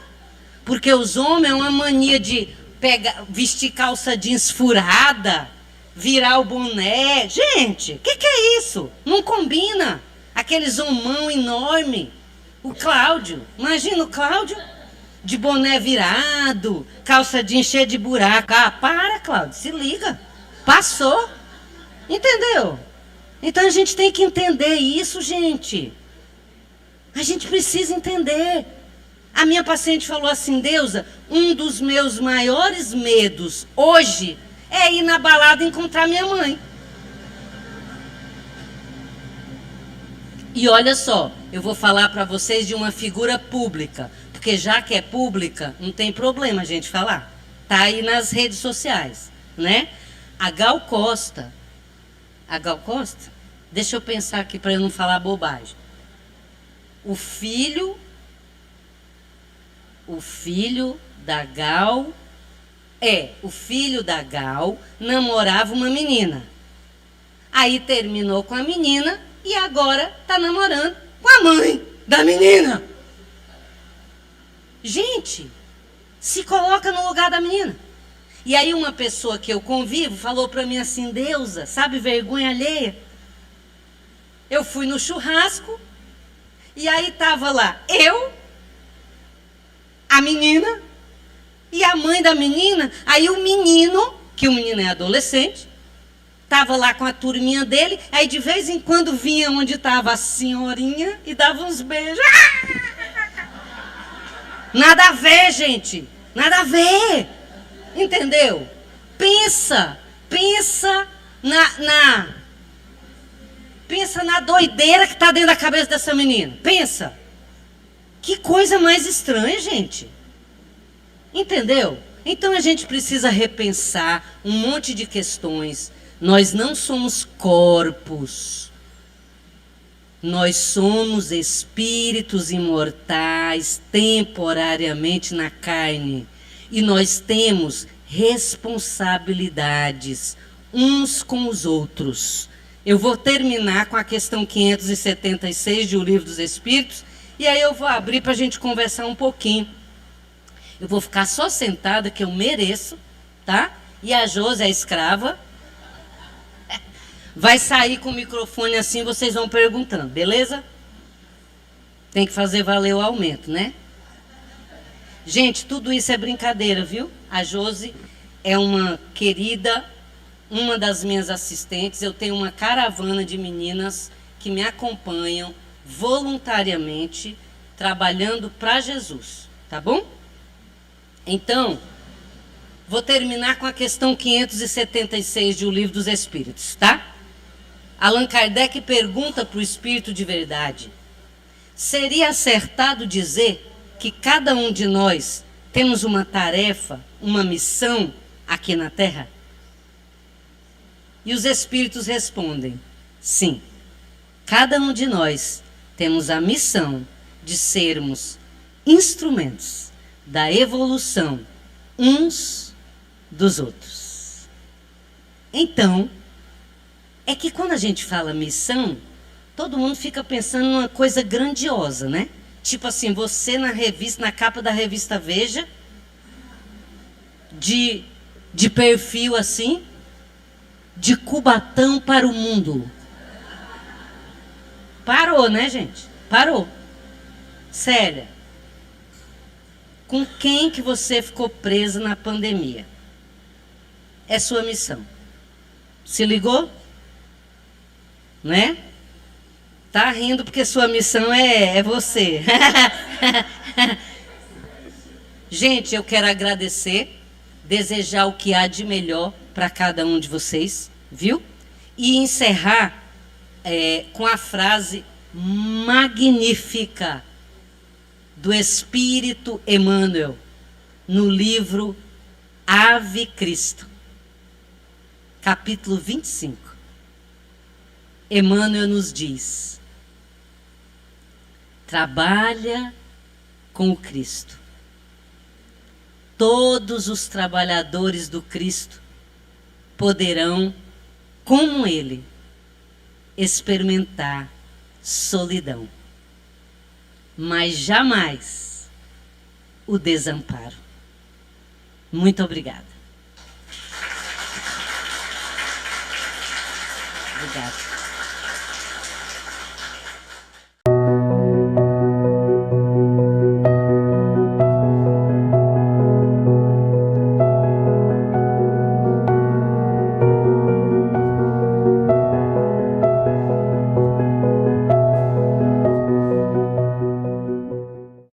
Speaker 3: porque os homens é uma mania de vestir calça jeans furada, virar o boné. Gente, o que é isso? Não combina. Aqueles homão enorme. O Cláudio, imagina o Cláudio de boné virado, calça jeans cheia de buraco. Para, Cláudio, se liga. Passou. Entendeu? Então a gente tem que entender isso, gente. A gente precisa entender. A minha paciente falou assim: Deusa, um dos meus maiores medos hoje é ir na balada e encontrar minha mãe. E olha só, eu vou falar para vocês de uma figura pública, porque já que é pública, não tem problema a gente falar. Tá aí nas redes sociais, né? A Gal Costa. A Gal Costa? Deixa eu pensar aqui para eu não falar bobagem. O filho da Gal, o filho da Gal namorava uma menina. Aí terminou com a menina e agora está namorando com a mãe da menina. Gente, se coloca no lugar da menina. E aí uma pessoa que eu convivo falou para mim assim: Deusa, sabe vergonha alheia? Eu fui no churrasco e aí tava lá eu, a menina e a mãe da menina. Aí o menino, que o menino é adolescente, tava lá com a turminha dele. Aí de vez em quando vinha onde tava a senhorinha e dava uns beijos. Nada a ver, gente. Nada a ver. Entendeu? Pensa na doideira que está dentro da cabeça dessa menina. Pensa. Que coisa mais estranha, gente. Entendeu? Então a gente precisa repensar um monte de questões. Nós não somos corpos. Nós somos espíritos imortais temporariamente na carne e nós temos responsabilidades uns com os outros. Eu vou terminar com a questão 576 de O Livro dos Espíritos e aí eu vou abrir para a gente conversar um pouquinho. Eu vou ficar só sentada, que eu mereço, tá? E a Josi, a escrava, vai sair com o microfone assim, vocês vão perguntando, beleza? Tem que fazer valer o aumento, né? Gente, tudo isso é brincadeira, viu? A Josi é uma querida, uma das minhas assistentes. Eu tenho uma caravana de meninas que me acompanham voluntariamente, trabalhando para Jesus, tá bom? Então, vou terminar com a questão 576 de O Livro dos Espíritos, tá? Allan Kardec pergunta para o Espírito de Verdade: seria acertado dizer que cada um de nós temos uma tarefa, uma missão aqui na Terra? E os Espíritos respondem: sim, cada um de nós temos a missão de sermos instrumentos da evolução uns dos outros. Então, é que quando a gente fala missão, todo mundo fica pensando numa coisa grandiosa, né? Tipo assim, você na revista, na capa da revista Veja, de perfil assim, de Cubatão para o mundo. Parou, né, gente? Parou. Sério. Com quem que você ficou presa na pandemia? É sua missão. Se ligou? Né? Tá rindo porque sua missão é você. Gente, eu quero agradecer, desejar o que há de melhor para cada um de vocês, viu? E encerrar com a frase magnífica do Espírito Emmanuel, no livro Ave Cristo, capítulo 25. Emmanuel nos diz: trabalha com o Cristo. Todos os trabalhadores do Cristo poderão, como ele, experimentar solidão, mas jamais o desamparo. Muito obrigada. Obrigada.